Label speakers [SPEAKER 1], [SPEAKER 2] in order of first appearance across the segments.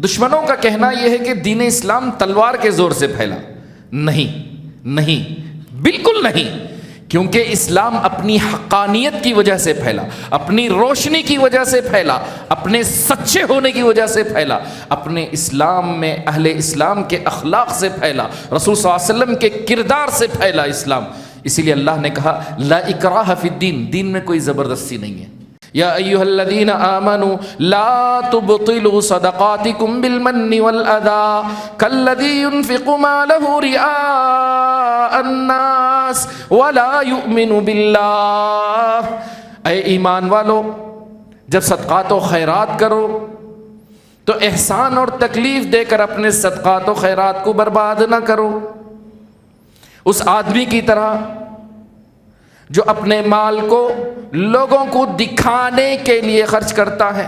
[SPEAKER 1] دشمنوں کا کہنا یہ ہے کہ دین اسلام تلوار کے زور سے پھیلا. نہیں، بالکل نہیں، کیونکہ اسلام اپنی حقانیت کی وجہ سے پھیلا، اپنی روشنی کی وجہ سے پھیلا، اپنے سچے ہونے کی وجہ سے پھیلا، اپنے اسلام میں اہل اسلام کے اخلاق سے پھیلا، رسول صلی اللہ علیہ وسلم کے کردار سے پھیلا اسلام. اسی لیے اللہ نے کہا لا اکراہ فی الدین، دین میں کوئی زبردستی نہیں ہے. یا ایھا الذین آمنوا لا تبطلوا صدقاتکم بالمن والأذى كالذی ينفق مالہ رئاء الناس ولا یؤمن باللہ. اے ایمان والو، جب صدقات و خیرات کرو تو احسان اور تکلیف دے کر اپنے صدقات و خیرات کو برباد نہ کرو. اس آدمی کی طرح جو اپنے مال کو لوگوں کو دکھانے کے لیے خرچ کرتا ہے.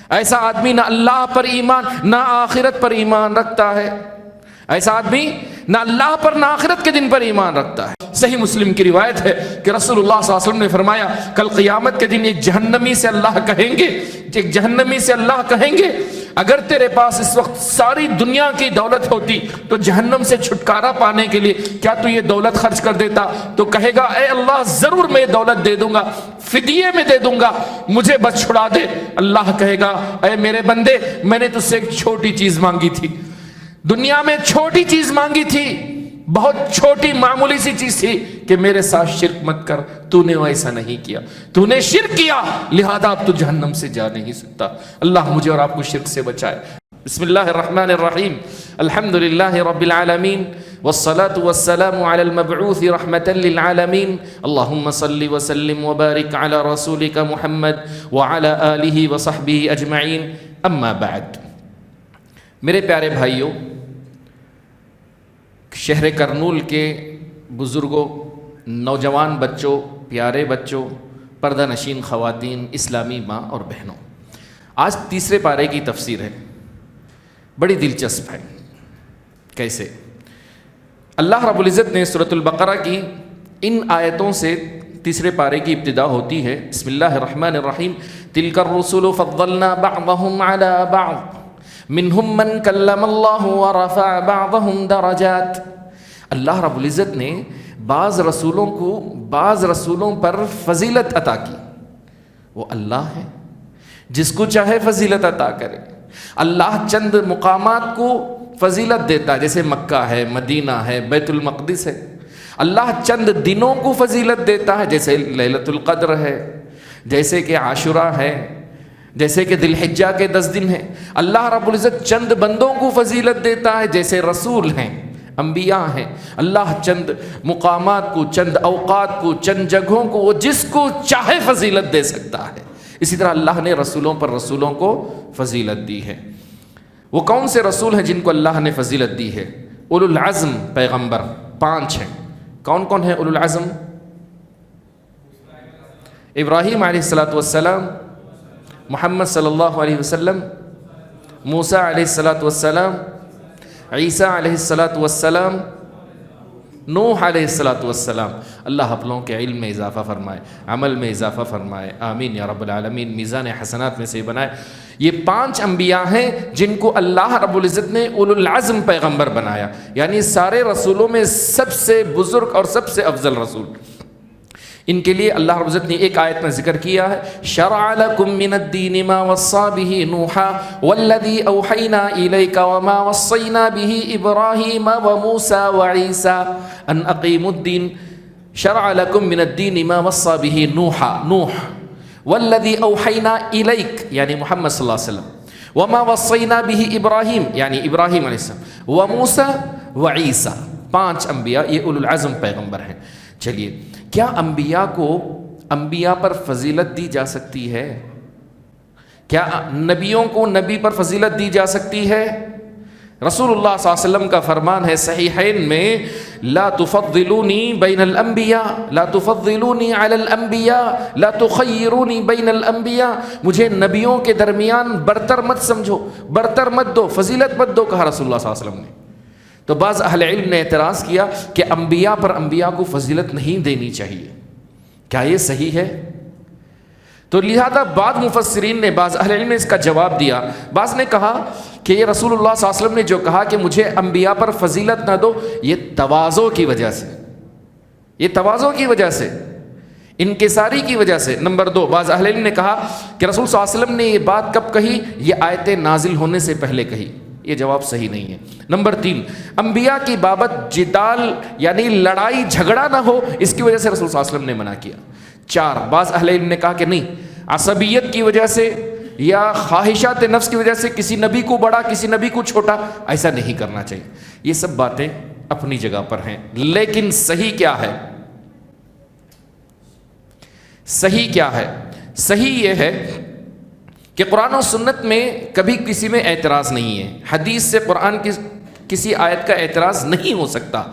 [SPEAKER 1] ایسا آدمی نہ اللہ پر ایمان نہ آخرت پر ایمان رکھتا ہے. ایسا آدمی نہ اللہ پر نہ آخرت کے دن پر ایمان رکھتا ہے. صحیح مسلم کی روایت ہے کہ رسول اللہ صلی اللہ علیہ وسلم نے فرمایا کل قیامت کے دن ایک جہنمی سے اللہ کہیں گے اگر تیرے پاس اس وقت ساری دنیا کی دولت ہوتی تو جہنم سے چھٹکارا پانے کے لیے کیا تو یہ دولت خرچ کر دیتا؟ تو کہے گا اے اللہ ضرور میں دولت دے دوں گا، فدیے میں دے دوں گا، مجھے بس چھڑا دے. اللہ کہے گا اے میرے بندے، میں نے تجھ سے ایک چھوٹی چیز مانگی تھی، دنیا میں چھوٹی چیز مانگی تھی، بہت چھوٹی معمولی سی چیز تھی کہ میرے ساتھ شرک مت کر. تو نے ایسا نہیں کیا، تو نے شرک کیا، لہذا اب تو جہنم سے جا نہیں سکتا. اللہ مجھے اور آپ کو شرک سے بچائے. بسم اللہ الرحمن الرحیم. الحمد للہ رب العالمین والصلاة والسلام علی المبعوث رحمة للعالمین. اللہم صل وسلم وبارک علی رسولک محمد وعلی آلہ وصحبہ اجمعین. اما بعد، میرے پیارے بھائیوں، شہر کرنول کے بزرگوں، نوجوان بچوں، پیارے بچوں، پردہ نشین خواتین، اسلامی ماں اور بہنوں، آج تیسرے پارے کی تفسیر ہے. بڑی دلچسپ ہے. کیسے؟ اللہ رب العزت نے سورۃ البقرہ کی ان آیتوں سے تیسرے پارے کی ابتدا ہوتی ہے. بسم اللہ الرحمن الرحیم. تلک الرسل فضلنا بعضهم علی بعض منہم من کلم اللہ ورفع بعضهم درجات. اللہ رب العزت نے بعض رسولوں پر فضیلت عطا کی. وہ اللہ ہے، جس کو چاہے فضیلت عطا کرے. اللہ چند مقامات کو فضیلت دیتا ہے، جیسے مکہ ہے، مدینہ ہے، بیت المقدس ہے. اللہ چند دنوں کو فضیلت دیتا ہے، جیسے لیلۃ القدر ہے، جیسے کہ عاشوراء ہے، جیسے کہ ذی الحجہ کے 10 دن ہیں. اللہ رب العزت چند بندوں کو فضیلت دیتا ہے، جیسے رسول ہیں، انبیاء ہیں. اللہ چند مقامات کو، چند اوقات کو، چند جگہوں کو وہ جس کو چاہے فضیلت دے سکتا ہے. اسی طرح اللہ نے رسولوں کو فضیلت دی ہے. وہ کون سے رسول ہیں جن کو اللہ نے فضیلت دی ہے؟ اولو العزم پیغمبر 5 ہیں. کون کون ہیں اولو العزم؟ ابراہیم علیہ السلام، محمد صلی اللہ علیہ وسلم، موسیٰ علیہ السلام، عیسیٰ علیہ السلام، نوح علیہ السلام. اللہ آپ لوگوں کے علم میں اضافہ فرمائے، عمل میں اضافہ فرمائے، آمین یا رب العالمین. میزان حسنات میں سے بنائے. یہ 5 انبیاء ہیں جن کو اللہ رب العزت نے اولو العزم پیغمبر بنایا، یعنی سارے رسولوں میں سب سے بزرگ اور سب سے افضل رسول. ان کے لیے اللہ رب العزت نے ایک آیت میں ذکر کیا ہے، شرع لکم من الدین ما وصى به نوحا والذی اوحینا الیک وما وصینا به ابراہیم وموسیٰ وعیسیٰ ان اقیموا الدین. شرع لکم من الدین ما وصى به نوح والذی اوحینا الیک یعنی محمد صلی اللہ علیہ وسلم، وما وصینا به ابراہیم یعنی ابراہیم علیہ السلام، وموسیٰ وعیسیٰ. 5 انبیاء، یہ اولو العزم پیغمبر ہیں. چلیے، کیا انبیاء پر فضیلت دی جا سکتی ہے؟ کیا نبیوں کو نبی پر فضیلت دی جا سکتی ہے؟ رسول اللہ صلی اللہ علیہ وسلم کا فرمان ہے صحیحین میں، لا تفضلونی بین الانبیاء، لا تفضلونی علی الانبیاء، لا تخیرونی بین الانبیاء. مجھے نبیوں کے درمیان برتر مت سمجھو، برتر مت دو، فضیلت مت دو، کہا رسول اللہ صلی اللہ علیہ وسلم نے. تو بعض اہل علم نے اعتراض کیا کہ انبیاء پر انبیاء کو فضیلت نہیں دینی چاہیے. کیا یہ صحیح ہے؟ تو لہذا بعض مفسرین نے، بعض اہل علم نے اس کا جواب دیا. بعض نے کہا کہ یہ رسول اللہ صلی اللہ علیہ وسلم نے جو کہا کہ مجھے انبیاء پر فضیلت نہ دو، یہ تواضع کی وجہ سے، یہ تواضع کی وجہ سے، انکساری کی وجہ سے. نمبر 2، بعض اہل علم نے کہا کہ رسول صلی اللہ علیہ وسلم نے یہ بات کب کہی؟ یہ آیتیں نازل ہونے سے پہلے کہی. یہ جواب صحیح نہیں ہے. نمبر 3، انبیاء کی بابت جدال یعنی لڑائی جھگڑا نہ ہو، اس کی وجہ سے رسول صلی اللہ علیہ وسلم نے منع کیا. 4، بعض اہل علم نے کہا کہ نہیں، عصبیت کی وجہ سے یا خواہشات نفس کی وجہ سے کسی نبی کو بڑا کسی نبی کو چھوٹا ایسا نہیں کرنا چاہیے. یہ سب باتیں اپنی جگہ پر ہیں، لیکن صحیح کیا ہے؟ صحیح کیا ہے؟ صحیح یہ ہے کہ قرآن و سنت میں کبھی کسی میں اعتراض نہیں ہے. حدیث سے قرآن کی کسی آیت کا اعتراض نہیں ہو سکتا،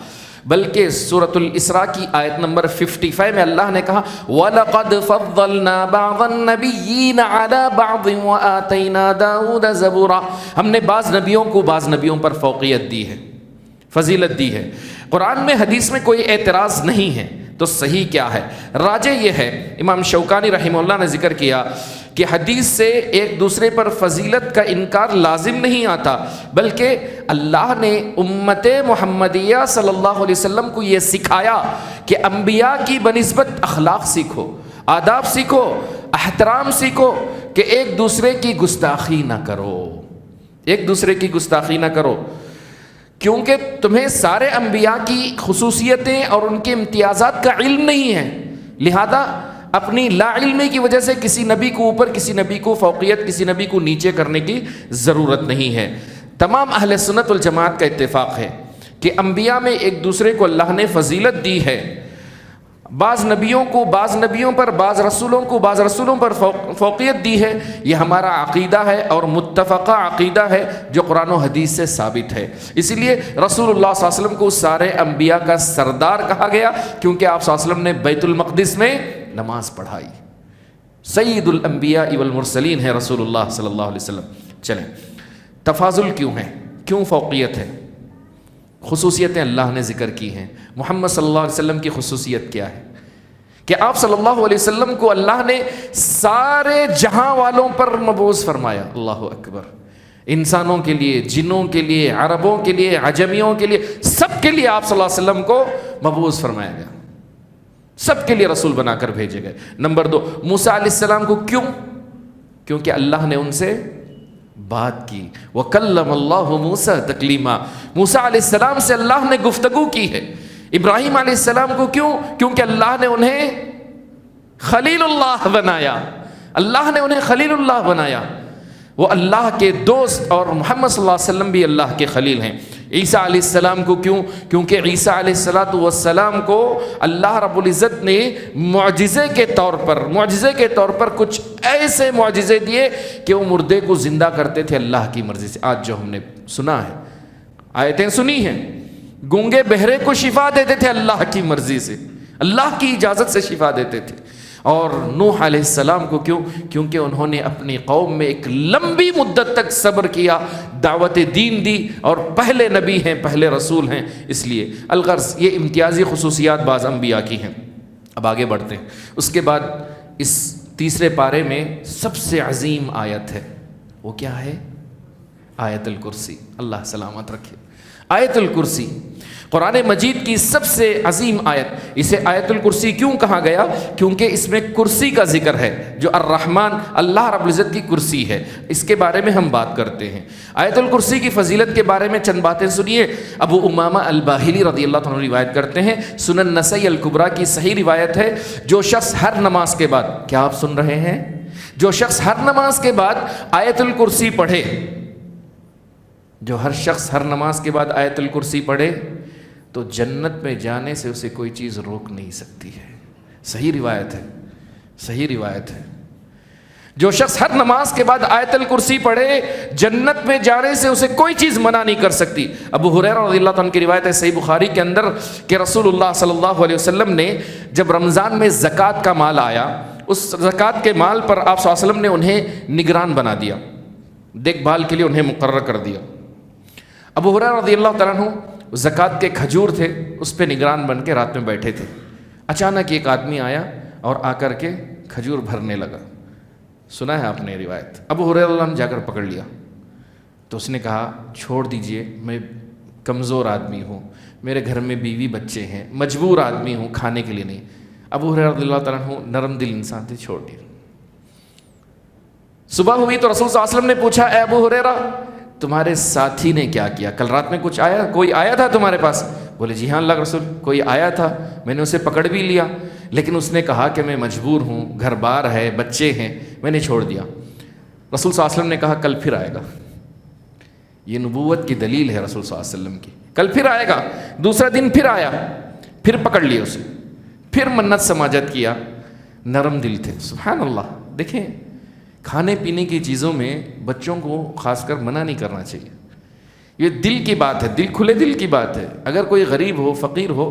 [SPEAKER 1] بلکہ سورۃ الاسراء کی آیت نمبر 55 میں اللہ نے کہا وَلَقَدْ فَضَّلْنَا بَعْضَ النَّبِيِّينَ عَلَى بَعْضٍ وَآتَيْنَا دَاوُودَ زَبُورًا. ہم نے بعض نبیوں کو بعض نبیوں پر فوقیت دی ہے، فضیلت دی ہے. قرآن میں حدیث میں کوئی اعتراض نہیں ہے. تو صحیح کیا ہے؟ راجح یہ ہے، امام شوکانی رحمہ اللہ نے ذکر کیا کہ حدیث سے ایک دوسرے پر فضیلت کا انکار لازم نہیں آتا، بلکہ اللہ نے امت محمدیہ صلی اللہ علیہ وسلم کو یہ سکھایا کہ انبیاء کی بنسبت اخلاق سیکھو، آداب سیکھو، احترام سیکھو، کہ ایک دوسرے کی گستاخی نہ کرو، ایک دوسرے کی گستاخی نہ کرو. کیونکہ تمہیں سارے انبیاء کی خصوصیتیں اور ان کے امتیازات کا علم نہیں ہے، لہذا اپنی لا علمی کی وجہ سے کسی نبی کو اوپر، کسی نبی کو فوقیت، کسی نبی کو نیچے کرنے کی ضرورت نہیں ہے. تمام اہل سنت والجماعت کا اتفاق ہے کہ انبیاء میں ایک دوسرے کو اللہ نے فضیلت دی ہے. بعض نبیوں کو بعض نبیوں پر، بعض رسولوں کو بعض رسولوں پر فوقیت دی ہے. یہ ہمارا عقیدہ ہے اور متفقہ عقیدہ ہے جو قرآن و حدیث سے ثابت ہے. اسی لیے رسول اللہ صلی اللہ علیہ وسلم کو سارے انبیاء کا سردار کہا گیا، کیونکہ آپ صلی اللہ علیہ وسلم نے بیت المقدس میں نماز پڑھائی. سید الانبیاء والمرسلین ہے رسول اللہ صلی اللہ علیہ وسلم. چلیں، تفاضل کیوں ہے؟ کیوں فوقیت ہے؟ خصوصیتیں اللہ نے ذکر کی ہیں. محمد صلی اللہ علیہ وسلم کی خصوصیت کیا ہے؟ کہ آپ صلی اللہ علیہ وسلم کو اللہ نے سارے جہاں والوں پر مبعوث فرمایا. اللہ اکبر. انسانوں کے لیے، جنوں کے لیے، عربوں کے لیے، عجمیوں کے لیے، سب کے لیے آپ صلی اللہ علیہ وسلم کو مبعوث فرمایا گیا، سب کے لیے رسول بنا کر بھیجے گئے. نمبر 2، موسیٰ علیہ السلام کو کیوں؟ کیونکہ اللہ نے ان سے بات کی. وَكَلَّمَ اللَّهُ مُوسَىٰ تَكْلِيمًا. موسیٰ علیہ السلام سے اللہ نے گفتگو کی ہے. ابراہیم علیہ السلام کو کیوں؟ کیونکہ اللہ نے انہیں خلیل اللہ بنایا. اللہ نے انہیں خلیل اللہ بنایا. وہ اللہ کے دوست، اور محمد صلی اللہ علیہ وسلم بھی اللہ کے خلیل ہیں. عیسیٰ علیہ السلام کو کیوں؟ کیونکہ عیسیٰ علیہ السلام کو اللہ رب العزت نے معجزے کے طور پر کچھ ایسے معجزے دیے کہ وہ مردے کو زندہ کرتے تھے اللہ کی مرضی سے. آج جو ہم نے سنا ہے، آیتیں سنی ہیں، گونگے بہرے کو شفا دیتے تھے اللہ کی مرضی سے، اللہ کی اجازت سے شفا دیتے تھے. اور نوح علیہ السلام کو کیوں؟ کیونکہ انہوں نے اپنی قوم میں ایک لمبی مدت تک صبر کیا، دعوت دین دی، اور پہلے نبی ہیں، پہلے رسول ہیں. اس لیے الغرض یہ امتیازی خصوصیات بعض انبیاء کی ہیں. اب آگے بڑھتے ہیں. اس کے بعد اس تیسرے پارے میں سب سے عظیم آیت ہے. وہ کیا ہے؟ آیت الکرسی. اللہ سلامت رکھے. آیت الکرسی قرآن مجید کی سب سے عظیم آیت. اسے آیت الکرسی کیوں کہا گیا؟ کیونکہ اس میں کرسی کا ذکر ہے، جو الرحمن اللہ رب العزت کی کرسی ہے. اس کے بارے میں ہم بات کرتے ہیں. آیت الکرسی کی فضیلت کے بارے میں چند باتیں سنیے. ابو امامہ الباہلی رضی اللہ عنہ روایت کرتے ہیں، سنن نسائی الکبریٰ کی صحیح روایت ہے، جو شخص ہر نماز کے بعد، کیا آپ سن رہے ہیں؟ جو شخص ہر نماز کے بعد آیت الکرسی پڑھے، جو ہر شخص ہر نماز کے بعد آیت الکرسی پڑھے تو جنت میں جانے سے اسے کوئی چیز روک نہیں سکتی ہے. صحیح روایت ہے، صحیح روایت ہے. جو شخص ہر نماز کے بعد آیت الکرسی پڑھے، جنت میں جانے سے اسے کوئی چیز منع نہیں کر سکتی. ابو ہریرہ رضی اللہ عنہ کی روایت ہے صحیح بخاری کے اندر کہ رسول اللہ صلی اللہ علیہ وسلم نے جب رمضان میں زکوٰۃ کا مال آیا، اس زکوٰۃ کے مال پر آپ صلی اللہ علیہ وسلم نے انہیں نگران بنا دیا، دیکھ بھال کے لیے انہیں مقرر کر دیا. ابو ہریرہ رضی اللہ تعالیٰ عنہ زکوٰۃ کے کھجور تھے، اس پہ نگران بن کے رات میں بیٹھے تھے. اچانک ایک آدمی آیا اور آ کر کے کھجور بھرنے لگا. سنا ہے آپ نے روایت. ابو ہریرہ رضی اللہ عنہ جا کر پکڑ لیا تو اس نے کہا چھوڑ دیجئے، میں کمزور آدمی ہوں، میرے گھر میں بیوی بچے ہیں، مجبور آدمی ہوں، کھانے کے لیے نہیں. ابو ہریرہ رضی اللہ تعالیٰ عنہ نرم دل انسان تھے، چھوڑ دیا. صبح ہوئی تو رسول صلی اللہ علیہ وسلم نے پوچھا اے ابو ہریرہ تمہارے ساتھی نے کیا کیا؟ کل رات میں کچھ آیا، کوئی آیا تھا تمہارے پاس؟ بولے جی ہاں اللہ کے رسول، کوئی آیا تھا، میں نے اسے پکڑ بھی لیا، لیکن اس نے کہا کہ میں مجبور ہوں، گھر بار ہے، بچے ہیں، میں نے چھوڑ دیا. رسول صلی اللہ علیہ وسلم نے کہا کل پھر آئے گا. یہ نبوت کی دلیل ہے رسول صلی اللہ علیہ وسلم کی. کل پھر آئے گا. دوسرا دن پھر آیا، پھر پکڑ لیا اسے، پھر منت سماجت کیا. نرم دل تھے. سبحان اللہ. دیکھیں کھانے پینے کی چیزوں میں بچوں کو خاص کر منع نہیں کرنا چاہیے. یہ دل کی بات ہے، دل کھلے دل کی بات ہے. اگر کوئی غریب ہو، فقیر ہو،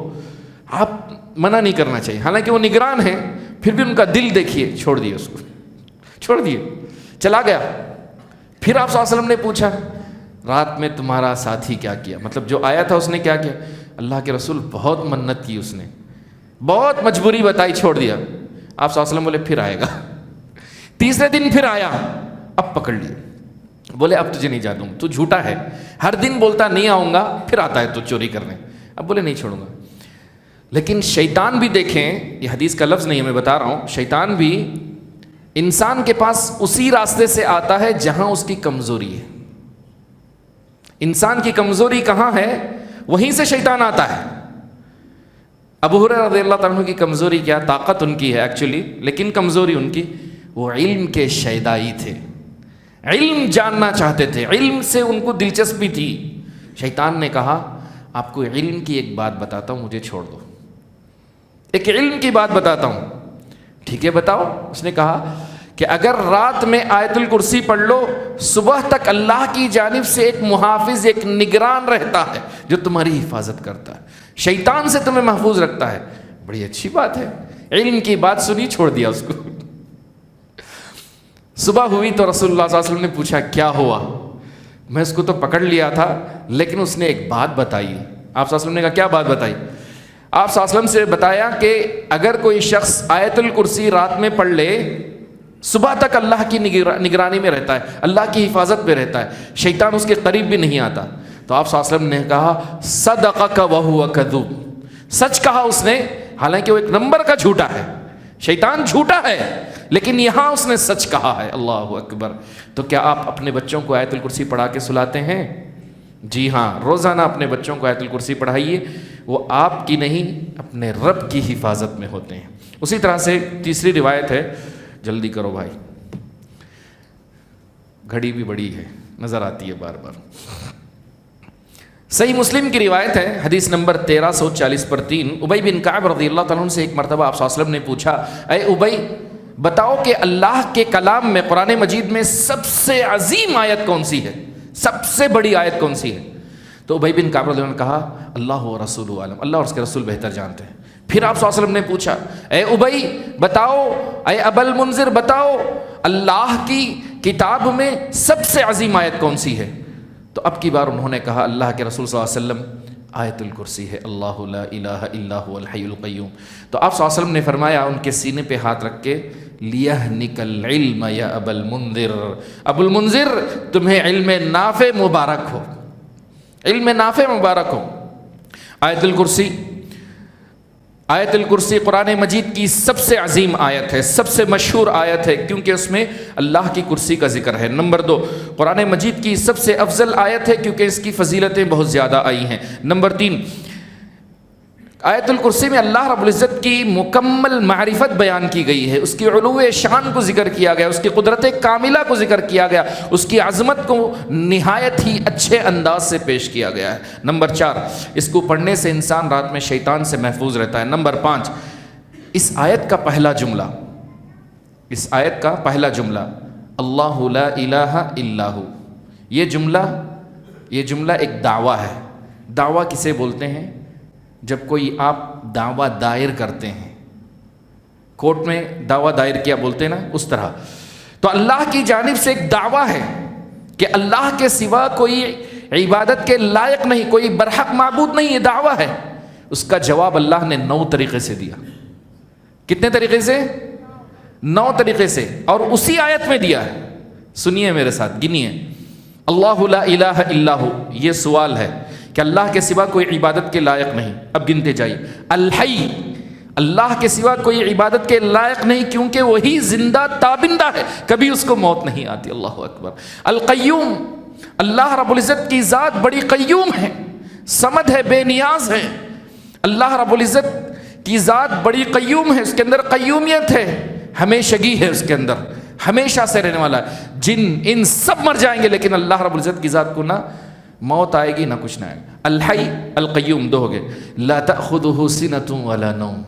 [SPEAKER 1] آپ منع نہیں کرنا چاہیے. حالانکہ وہ نگران ہیں، پھر بھی ان کا دل دیکھیے. چھوڑ دیے اس کو، چھوڑ دیے، چلا گیا. پھر آپ صلی اللہ علیہ وسلم نے پوچھا رات میں تمہارا ساتھی کیا کیا؟ مطلب جو آیا تھا اس نے کیا کیا؟ اللہ کے رسول بہت منت کی، اس نے بہت مجبوری بتائی، چھوڑ دیا. آپ صلی اللہ علیہ وسلم بولے پھر آئے گا. تیسرے دن پھر آیا، اب پکڑ لیے. بولے اب تجھے نہیں جانے دوں، تو جھوٹا ہے، ہر دن بولتا نہیں آؤں گا، پھر آتا ہے تو چوری کرنے. اب بولے نہیں چھوڑوں گا. لیکن شیطان بھی دیکھیں، یہ حدیث کا لفظ نہیں ہے، میں بتا رہا ہوں، شیطان بھی انسان کے پاس اسی راستے سے آتا ہے جہاں اس کی کمزوری ہے. انسان کی کمزوری کہاں ہے وہیں سے شیطان آتا ہے. ابو ہریرہ رضی اللہ تعالیٰ عنہ کی کمزوری کیا؟ طاقت ان کی ہے ایکچولی، لیکن کمزوری ان کی، وہ علم کے شیدائی تھے، علم جاننا چاہتے تھے، علم سے ان کو دلچسپی تھی. شیطان نے کہا آپ کو علم کی ایک بات بتاتا ہوں، مجھے چھوڑ دو، ایک علم کی بات بتاتا ہوں. ٹھیک ہے بتاؤ. اس نے کہا کہ اگر رات میں آیت الکرسی پڑھ لو، صبح تک اللہ کی جانب سے ایک محافظ، ایک نگران رہتا ہے جو تمہاری حفاظت کرتا ہے، شیطان سے تمہیں محفوظ رکھتا ہے. بڑی اچھی بات ہے. علم کی بات سنی، چھوڑ دیا اس کو. صبح ہوئی تو رسول اللہ صلی اللہ علیہ وسلم نے پوچھا کیا ہوا؟ میں اس کو تو پکڑ لیا تھا، لیکن اس نے ایک بات بتائی. آپ صلی اللہ علیہ وسلم نے کہا کیا بات بتائی؟ آپ صلی اللہ علیہ وسلم سے بتایا کہ اگر کوئی شخص آیت الکرسی رات میں پڑھ لے، صبح تک اللہ کی نگرانی میں رہتا ہے، اللہ کی حفاظت میں رہتا ہے، شیطان اس کے قریب بھی نہیں آتا. تو آپ صلی اللہ علیہ وسلم نے کہا صدقک وہو کذوب، سچ کہا اس نے، حالانکہ وہ ایک نمبر کا جھوٹا ہے، شیطان جھوٹا ہے، لیکن یہاں اس نے سچ کہا ہے. اللہ اکبر. تو کیا آپ اپنے بچوں کو آیت الکرسی پڑھا کے سلاتے ہیں؟ جی ہاں، روزانہ اپنے بچوں کو آیت الکرسی پڑھائیے، وہ آپ کی نہیں اپنے رب کی حفاظت میں ہوتے ہیں. اسی طرح سے تیسری روایت ہے، جلدی کرو بھائی، گھڑی بھی بڑی ہے، نظر آتی ہے بار بار. صحیح مسلم کی روایت ہے، حدیث نمبر 1340 پر 3. ابی بن کعب رضی اللہ تعالیٰ عنہ سے ایک مرتبہ آپ صلی اللہ علیہ وسلم نے پوچھا اے ابی بتاؤ کہ اللہ کے کلام میں، قرآن مجید میں سب سے عظیم آیت کون سی ہے، سب سے بڑی آیت کون سی ہے؟ تو ابی بن کعب رضی اللہ عنہ نے کہا اللہ و رسول عالم، اللہ اور اس کے رسول بہتر جانتے ہیں. پھر آپ صلی اللہ علیہ وسلم نے پوچھا اے ابی بتاؤ، اے ابا المنذر بتاؤ، اللہ کی کتاب میں سب سے عظیم آیت کون سی ہے؟ تو اب کی بار انہوں نے کہا اللہ کے رسول صلی اللہ علیہ وسلم آیت الکرسی ہے، اللہ لا الہ الا هو الحی القیوم. تو آپ صلی اللہ علیہ وسلم نے فرمایا ان کے سینے پہ ہاتھ رکھ کے لیہنک العلم یا ابا المنذر، ابو المنذر تمہیں علم نافع مبارک ہو، علم نافع مبارک ہو. آیت الکرسی قرآن مجید کی سب سے عظیم آیت ہے، سب سے مشہور آیت ہے، کیونکہ اس میں اللہ کی کرسی کا ذکر ہے. نمبر 2، قرآن مجید کی سب سے افضل آیت ہے کیونکہ اس کی فضیلتیں بہت زیادہ آئی ہیں. نمبر 3، آیت الکرسی میں اللہ رب العزت کی مکمل معرفت بیان کی گئی ہے، اس کی علو شان کو ذکر کیا گیا، اس کی قدرت کاملہ کو ذکر کیا گیا، اس کی عظمت کو نہایت ہی اچھے انداز سے پیش کیا گیا ہے. نمبر 4، اس کو پڑھنے سے انسان رات میں شیطان سے محفوظ رہتا ہے. نمبر 5، اس آیت کا پہلا جملہ اللہ لا الہ الا ہو، یہ جملہ ایک دعویٰ ہے. دعویٰ کسے بولتے ہیں؟ جب کوئی آپ دعویٰ دائر کرتے ہیں، کورٹ میں دعویٰ دائر کیا بولتے ہیں نا، اس طرح. تو اللہ کی جانب سے ایک دعویٰ ہے کہ اللہ کے سوا کوئی عبادت کے لائق نہیں، کوئی برحق معبود نہیں، یہ دعویٰ ہے. اس کا جواب اللہ نے 9 طریقے سے دیا. کتنے طریقے سے؟ 9 طریقے سے، اور اسی آیت میں دیا ہے. سنیے میرے ساتھ، گنیے. اللہ لا الہ الا ہو، یہ سوال ہے کہ اللہ کے سوا کوئی عبادت کے لائق نہیں. اب گنتے جائیے. الحی، اللہ کے سوا کوئی عبادت کے لائق نہیں کیونکہ وہی زندہ تابندہ ہے، کبھی اس کو موت نہیں آتی. اللہ اکبر. القیوم، اللہ رب العزت کی ذات بڑی قیوم ہے، صمد ہے، بے نیاز ہے. اللہ رب العزت کی ذات بڑی قیوم ہے، اس کے اندر قیومیت ہے، ہمیشگی ہے، اس کے اندر ہمیشہ سے رہنے والا ہے. جن ان سب مر جائیں گے لیکن اللہ رب العزت کی ذات کو نہ موت آئے گی نہ کچھ نہ آئے گا. الحی القیوم 2 ہو گئے. لا تأخذہ سنۃ ولا نوم،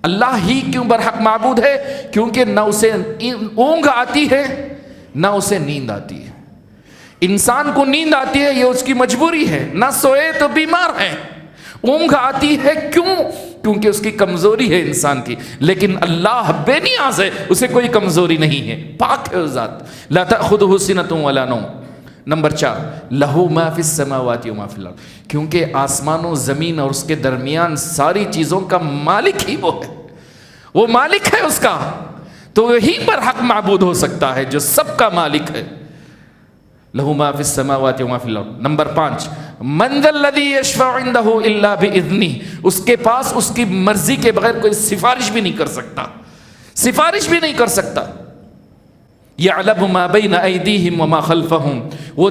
[SPEAKER 1] اللہ ہی کیوں برحق معبود ہے کیونکہ نہ اسے اونگ آتی ہے نہ اسے نیند آتی ہے. انسان کو نیند آتی ہے، یہ اس کی مجبوری ہے، نہ سوئے تو بیمار ہے. اونگ آتی ہے کیوں؟ کیونکہ اس کی کمزوری ہے انسان کی، لیکن اللہ بے نیاز ہے، اسے کوئی کمزوری نہیں ہے، پاک ہے ذات. لا تأخذہ سنۃ ولا نوم. نمبر 4، لہو ما فی السماوات و ما فی الارض، کیونکہ آسمان و زمین اور اس کے درمیان ساری چیزوں کا مالک ہی وہ ہے، وہ مالک ہے اس کا، تو وہی پر حق معبود ہو سکتا ہے جو سب کا مالک ہے. لہو ما فی السماوات و ما فی الارض. نمبر 5، من ذا الذی یشفع عندہ الا باذنہ، اس کے پاس اس کی مرضی کے بغیر کوئی سفارش بھی نہیں کر سکتا، سفارش بھی نہیں کر سکتا. یعلم ما بین ایدیہم وما خلفہم، وہ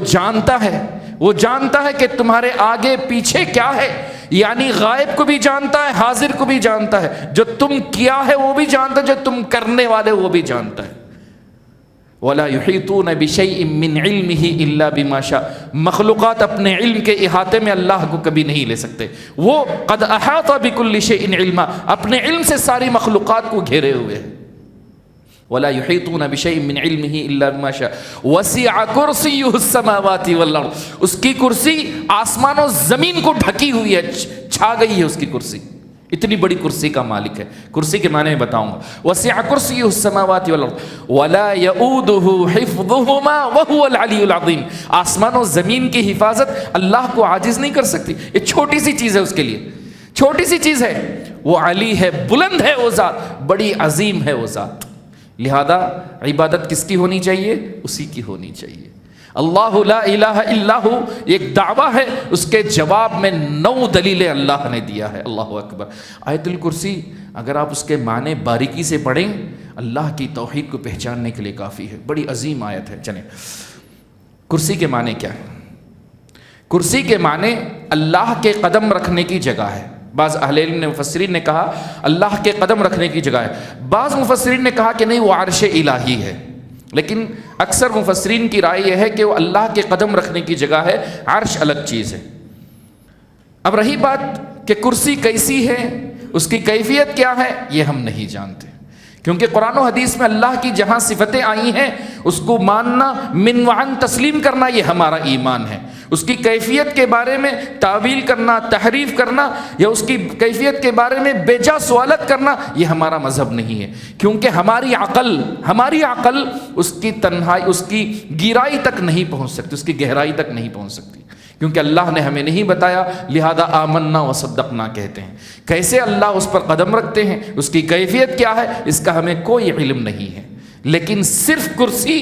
[SPEAKER 1] جانتا ہے کہ تمہارے آگے پیچھے کیا ہے، یعنی غائب کو بھی جانتا ہے، حاضر کو بھی جانتا ہے، جو تم کیا ہے وہ بھی جانتا ہے، جو تم کرنے والے وہ بھی جانتا ہے. وَلَا يُحِيطُونَ بِشَيْءٍ مِّنْ عِلْمِهِ إِلَّا بِمَا شَاءَ، مخلوقات اپنے علم کے احاطے میں اللہ کو کبھی نہیں لے سکتے. وہ قد احاط بكل شيء علما، اپنے علم سے ساری مخلوقات کو گھیرے ہوئے ہیں. وَلَا يُحِيطُونَ بِشَيْءٍ مِّنْ عِلْمِهِ إِلَّا بِمَا شَاءَ وَسِعَ كُرْسِيُّهُ السَّمَاوَاتِ وَالْأَرْضِ، اس کی کرسی آسمان و زمین کو ڈھکی ہوئی ہے، چھا گئی ہے اس کی کرسی، اتنی بڑی کرسی کا مالک ہے. کرسی کے معنی میں بتاؤں گا. وسع کرسیہ السماوات والارض ولا یؤودہ حفظہما وہو العلی العظیم، آسمان و زمین کی حفاظت اللہ کو عاجز نہیں کر سکتی. یہ چھوٹی سی چیز ہے، اس کے لیے چھوٹی سی چیز ہے. وہ علی ہے، بلند ہے وہ ذات، بڑی عظیم ہے وہ ذات. لہذا عبادت کس کی ہونی چاہیے؟ اسی کی ہونی چاہیے. اللہ لا الہ الا ہو ایک دعویٰ ہے، اس کے جواب میں 9 دلیلیں اللہ نے دیا ہے. اللہ اکبر. آیت الکرسی اگر آپ اس کے معنی باریکی سے پڑھیں، اللہ کی توحید کو پہچاننے کے لیے کافی ہے. بڑی عظیم آیت ہے. چلیں، کرسی کے معنی کیا ہے؟ کرسی کے معنی اللہ کے قدم رکھنے کی جگہ ہے. بعض اہل علم نے، مفسرین نے کہا اللہ کے قدم رکھنے کی جگہ ہے. بعض مفسرین نے کہا کہ نہیں، وہ عرش الہی ہے، لیکن اکثر مفسرین کی رائے یہ ہے کہ وہ اللہ کے قدم رکھنے کی جگہ ہے، عرش الگ چیز ہے. اب رہی بات کہ کرسی کیسی ہے، اس کی کیفیت کیا ہے، یہ ہم نہیں جانتے، کیونکہ قرآن و حدیث میں اللہ کی جہاں صفتیں آئی ہیں اس کو ماننا، من وعن تسلیم کرنا، یہ ہمارا ایمان ہے. اس کی کیفیت کے بارے میں تعویل کرنا، تحریف کرنا، یا اس کی کیفیت کے بارے میں بے جا سوالت کرنا، یہ ہمارا مذہب نہیں ہے. کیونکہ ہماری عقل اس کی تنہائی، اس کی گہرائی تک نہیں پہنچ سکتی، اس کی گہرائی تک نہیں پہنچ سکتی، کیونکہ اللہ نے ہمیں نہیں بتایا. لہذا آمنا و صدقنا کہتے ہیں. کیسے اللہ اس پر قدم رکھتے ہیں، اس کی کیفیت کیا ہے، اس کا ہمیں کوئی علم نہیں ہے. لیکن صرف کرسی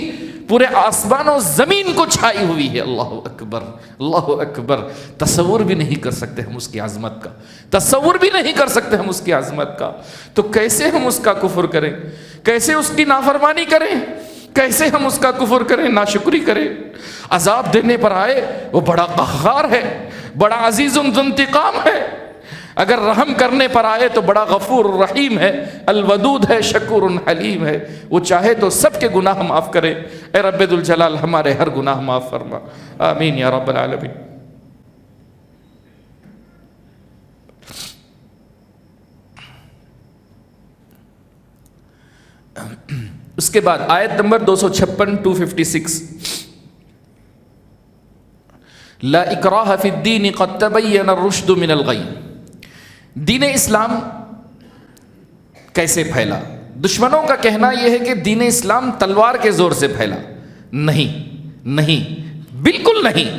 [SPEAKER 1] پورے آسمان و زمین کو چھائی ہوئی ہے. اللہ اکبر، اللہ اکبر. تصور بھی نہیں کر سکتے ہم اس کی عظمت کا، تصور بھی نہیں کر سکتے ہم اس کی عظمت کا. تو کیسے ہم اس کا کفر کریں، کیسے اس کی نافرمانی کریں، کیسے ہم اس کا کفر کریں، ناشکری کریں. عذاب دینے پر آئے، وہ بڑا قہار ہے، بڑا عزیز ذو انتقام ہے. اگر رحم کرنے پر آئے تو بڑا غفور رحیم ہے، الودود ہے، شکور حلیم ہے. وہ چاہے تو سب کے گناہ معاف کرے. اے رب ذوالجلال ہمارے ہر گناہ معاف فرما، آمین یا رب العالمین. اس کے بعد آیت نمبر 256 256، لا اکراہ فی الدین قد تبین الرشد من الغی. دین اسلام کیسے پھیلا؟ دشمنوں کا کہنا یہ ہے کہ دین اسلام تلوار کے زور سے پھیلا. نہیں، بالکل نہیں،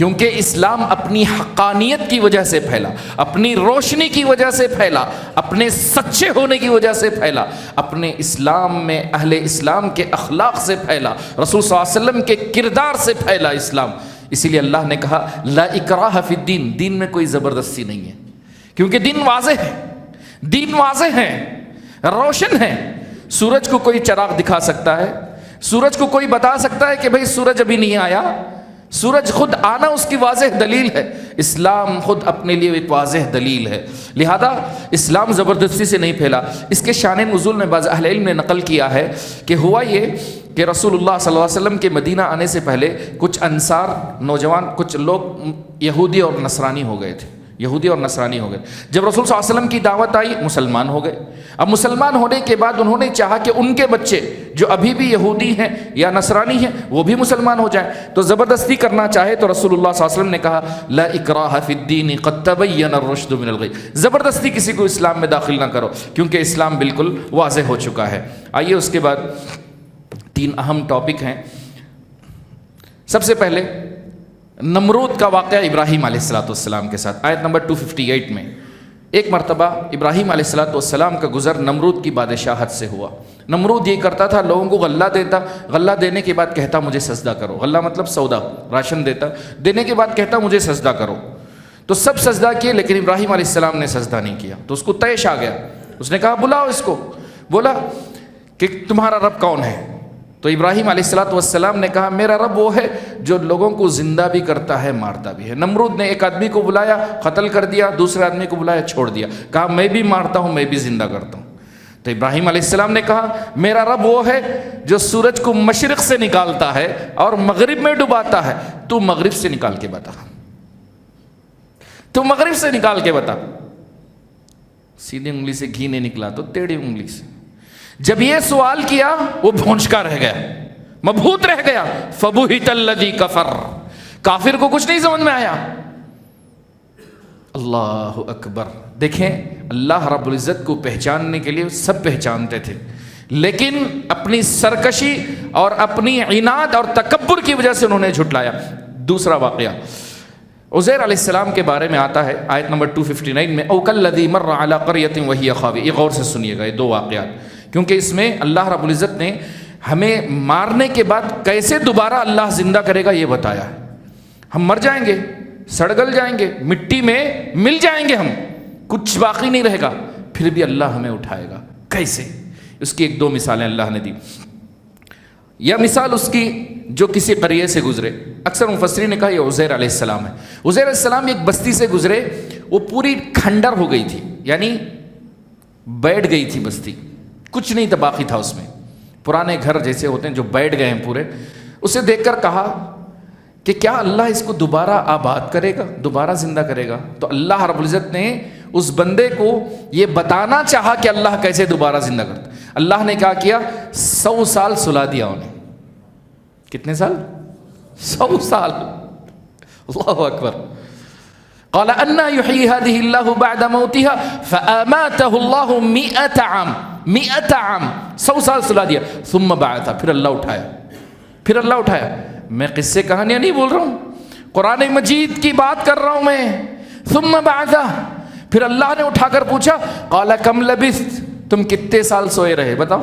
[SPEAKER 1] کیونکہ اسلام اپنی حقانیت کی وجہ سے پھیلا، اپنی روشنی کی وجہ سے پھیلا، اپنے سچے ہونے کی وجہ سے پھیلا، اپنے اسلام میں اہل اسلام کے اخلاق سے پھیلا، رسول صلی اللہ علیہ وسلم کے کردار سے پھیلا اسلام۔ اسی لیے اللہ نے کہا لا اکراہ فی الدین، دین میں کوئی زبردستی نہیں ہے، کیونکہ دین واضح ہے، دین واضح ہے، روشن ہے۔ سورج کو کوئی چراغ دکھا سکتا ہے، سورج کو کوئی بتا سکتا ہے کہ بھئی سورج ابھی نہیں آیا، سورج خود آنا اس کی واضح دلیل ہے، اسلام خود اپنے لیے ایک واضح دلیل ہے۔ لہذا اسلام زبردستی سے نہیں پھیلا۔ اس کے شان نزول میں بعض اہل علم نے نقل کیا ہے کہ ہوا یہ کہ رسول اللہ صلی اللہ علیہ وسلم کے مدینہ آنے سے پہلے کچھ انصار نوجوان، کچھ لوگ یہودی اور نصرانی ہو گئے تھے، یہودی اور نصرانی ہو گئے۔ جب رسول صلی اللہ علیہ وسلم کی دعوت آئی مسلمان ہو گئے۔ اب مسلمان ہونے کے بعد انہوں نے چاہا کہ ان کے بچے جو ابھی بھی یہودی ہیں یا نصرانی ہیں وہ بھی مسلمان ہو جائیں، تو زبردستی کرنا چاہے تو رسول اللہ صلی اللہ علیہ وسلم نے کہا لا اکراہ فی الدین قد تبین الرشد من الغی، زبردستی کسی کو اسلام میں داخل نہ کرو کیونکہ اسلام بالکل واضح ہو چکا ہے۔ آئیے اس کے بعد 3 اہم ٹاپک ہیں۔ سب سے پہلے نمرود کا واقعہ ابراہیم علیہ السلام کے ساتھ، آیت نمبر 258 میں ایک مرتبہ ابراہیم علیہ السلام کا گزر نمرود کی بادشاہت سے ہوا۔ نمرود یہ کرتا تھا، لوگوں کو غلہ دیتا، غلہ دینے کے بعد کہتا مجھے سجدہ کرو، غلہ مطلب سودا، راشن دیتا، دینے کے بعد کہتا مجھے سجدہ کرو۔ تو سب سجدہ کیے لیکن ابراہیم علیہ السلام نے سجدہ نہیں کیا، تو اس کو طیش آ گیا، اس نے کہا بلاؤ اس کو، بولا کہ تمہارا رب کون ہے؟ تو ابراہیم علیہ السلام نے کہا میرا رب وہ ہے جو لوگوں کو زندہ بھی کرتا ہے مارتا بھی ہے۔ نمرود نے ایک آدمی کو بلایا قتل کر دیا، دوسرے آدمی کو بلایا چھوڑ دیا، کہا میں بھی مارتا ہوں میں بھی زندہ کرتا ہوں۔ تو ابراہیم علیہ السلام نے کہا میرا رب وہ ہے جو سورج کو مشرق سے نکالتا ہے اور مغرب میں ڈباتا ہے، تو مغرب سے نکال کے بتا، تو مغرب سے نکال کے بتا۔ سیدھی انگلی سے گھی نہیں نکلا تو ٹیڑھی انگلی سے۔ جب یہ سوال کیا وہ بھونچکا رہ گیا، مبہوت رہ گیا، فبہت الذی کفر، کافر کو کچھ نہیں سمجھ میں آیا۔ اللہ اکبر، دیکھیں اللہ رب العزت کو پہچاننے کے لیے سب پہچانتے تھے، لیکن اپنی سرکشی اور اپنی عناد اور تکبر کی وجہ سے انہوں نے جھٹلایا۔ دوسرا واقعہ عزیر علیہ السلام کے بارے میں آتا ہے آیت نمبر 259 میں، او کالذی مر علی قریۃ وہی خاویہ۔ یہ غور سے سنیے گا، یہ 2 واقعات، کیونکہ اس میں اللہ رب العزت نے ہمیں مارنے کے بعد کیسے دوبارہ اللہ زندہ کرے گا یہ بتایا ہے۔ ہم مر جائیں گے، سڑگل جائیں گے، مٹی میں مل جائیں گے، ہم کچھ باقی نہیں رہے گا، پھر بھی اللہ ہمیں اٹھائے گا۔ کیسے؟ اس کی 1-2 مثالیں اللہ نے دی۔ یا مثال اس کی جو کسی قریے سے گزرے، اکثر مفسرین نے کہا یہ عزیر علیہ السلام ہے۔ عزیر علیہ السلام ایک بستی سے گزرے، وہ پوری کھنڈر ہو گئی تھی، یعنی بیٹھ گئی تھی بستی، کچھ نہیں تھا باقی تھا اس میں، پرانے گھر جیسے ہوتے ہیں جو بیٹھ گئے ہیں پورے۔ اسے دیکھ کر کہا کہ کیا اللہ اس کو دوبارہ آباد کرے گا، دوبارہ زندہ کرے گا؟ تو اللہ رب العزت نے اس بندے کو یہ بتانا چاہا کہ اللہ کیسے دوبارہ زندہ کرتا۔ اللہ نے کیا 100 سال سلا دیا انہیں۔ کتنے سال؟ 100 سال۔ اللہ اکبر۔ قال انا یحیی هذه الله بعد موتها فاماته الله 100 عام، 100 عام، 100 سال سلا دیا، ثم بعث، پھر اللہ اٹھایا، پھر اللہ اٹھایا۔ میں قصے کہانیاں نہیں بول رہا ہوں، قرآن مجید کی بات کر رہا ہوں میں۔ ثم بعث، پھر اللہ نے اٹھا کر پوچھا قال کم لبثت، تم کتنے سال سوئے رہے بتاؤ؟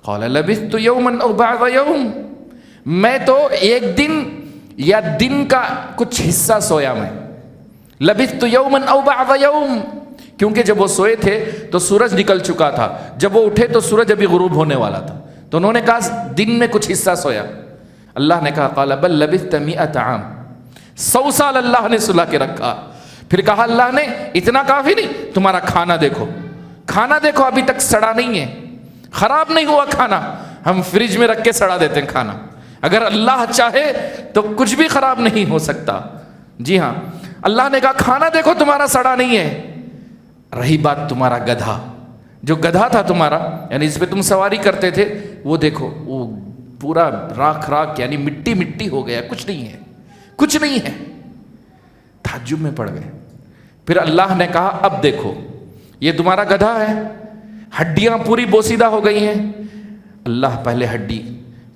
[SPEAKER 1] قال لبثت یوما او بعض یوم، میں تو ایک دن یا دن کا کچھ حصہ سویا میں۔ لبثت یوما او بعض یوم، کیونکہ جب وہ سوئے تھے تو سورج نکل چکا تھا، جب وہ اٹھے تو سورج ابھی غروب ہونے والا تھا، تو انہوں نے کہا دن میں کچھ حصہ سویا۔ اللہ نے کہا قال بل لبثت 100 عام، 100 سال اللہ نے سلا کے رکھا۔ پھر کہا اللہ نے اتنا کافی نہیں، تمہارا کھانا دیکھو، کھانا دیکھو ابھی تک سڑا نہیں ہے، خراب نہیں ہوا کھانا، ہم فریج میں رکھ کے سڑا دیتے ہیں کھانا، اگر اللہ چاہے تو کچھ بھی خراب نہیں ہو سکتا۔ جی ہاں، اللہ نے کہا کھانا دیکھو تمہارا سڑا نہیں ہے۔ رہی بات تمہارا گدھا، جو گدھا تھا تمہارا، یعنی جس پہ تم سواری کرتے تھے، وہ دیکھو وہ پورا راکھ راکھ یعنی مٹی مٹی ہو گیا، کچھ نہیں ہے، کچھ نہیں ہے۔ تعجب میں پڑ گئے۔ پھر اللہ نے کہا اب دیکھو یہ تمہارا گدھا ہے، ہڈیاں پوری بوسیدہ ہو گئی ہیں۔ اللہ پہلے ہڈی،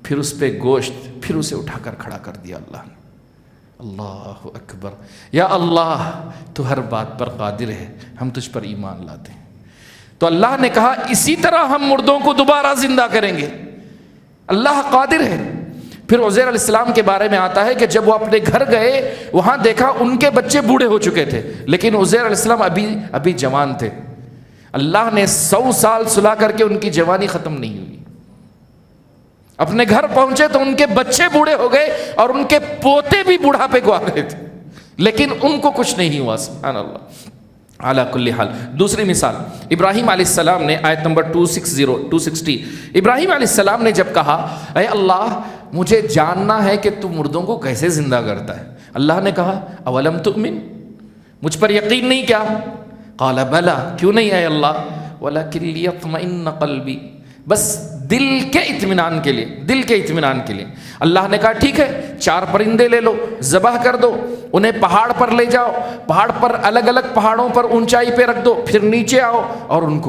[SPEAKER 1] پھر اس پہ گوشت، پھر اسے اٹھا کر کھڑا کر دیا اللہ نے۔ اللہ اکبر. یا اللہ تو ہر بات پر قادر ہے، ہم تجھ پر ایمان لاتے ہیں. تو اللہ نے کہا اسی طرح ہم مردوں کو دوبارہ زندہ کریں گے. اللہ قادر ہے. پھر عزیر علیہ السلام کے بارے میں آتا ہے کہ جب وہ اپنے گھر گئے وہاں دیکھا ان کے بچے بوڑھے ہو چکے تھے، لیکن عزیر علیہ السلام ابھی جوان تھے. اللہ نے 100 سال سلا کر کے ان کی جوانی ختم نہیں ہوئی. اپنے گھر پہنچے تو ان کے بچے بوڑھے ہو گئے اور ان کے پوتے بھی بوڑھاپے کو آ گئے تھے، لیکن ان کو کچھ نہیں ہوا. سبحان اللہ. علی کل حال. دوسری مثال ابراہیم علیہ السلام نے، آیت نمبر 260 ابراہیم علیہ السلام نے جب کہا اے اللہ مجھے جاننا ہے کہ تو مردوں کو کیسے زندہ کرتا ہے. اللہ نے کہا اولم تؤمن، مجھ پر یقین نہیں کیا؟ قال بلا، کیوں نہیں ہے اللہ؟ ولکن لیطمئن قلبی، بس دل کے اطمینان کے لیے. اللہ نے کہا ٹھیک ہے 4 پرندے لے لو، ذبح کر دو، انہیں پہاڑ پر لے جاؤ، پہاڑ پر الگ الگ پہاڑوں پر اونچائی پہ رکھ دو، پھر نیچے آؤ اور ان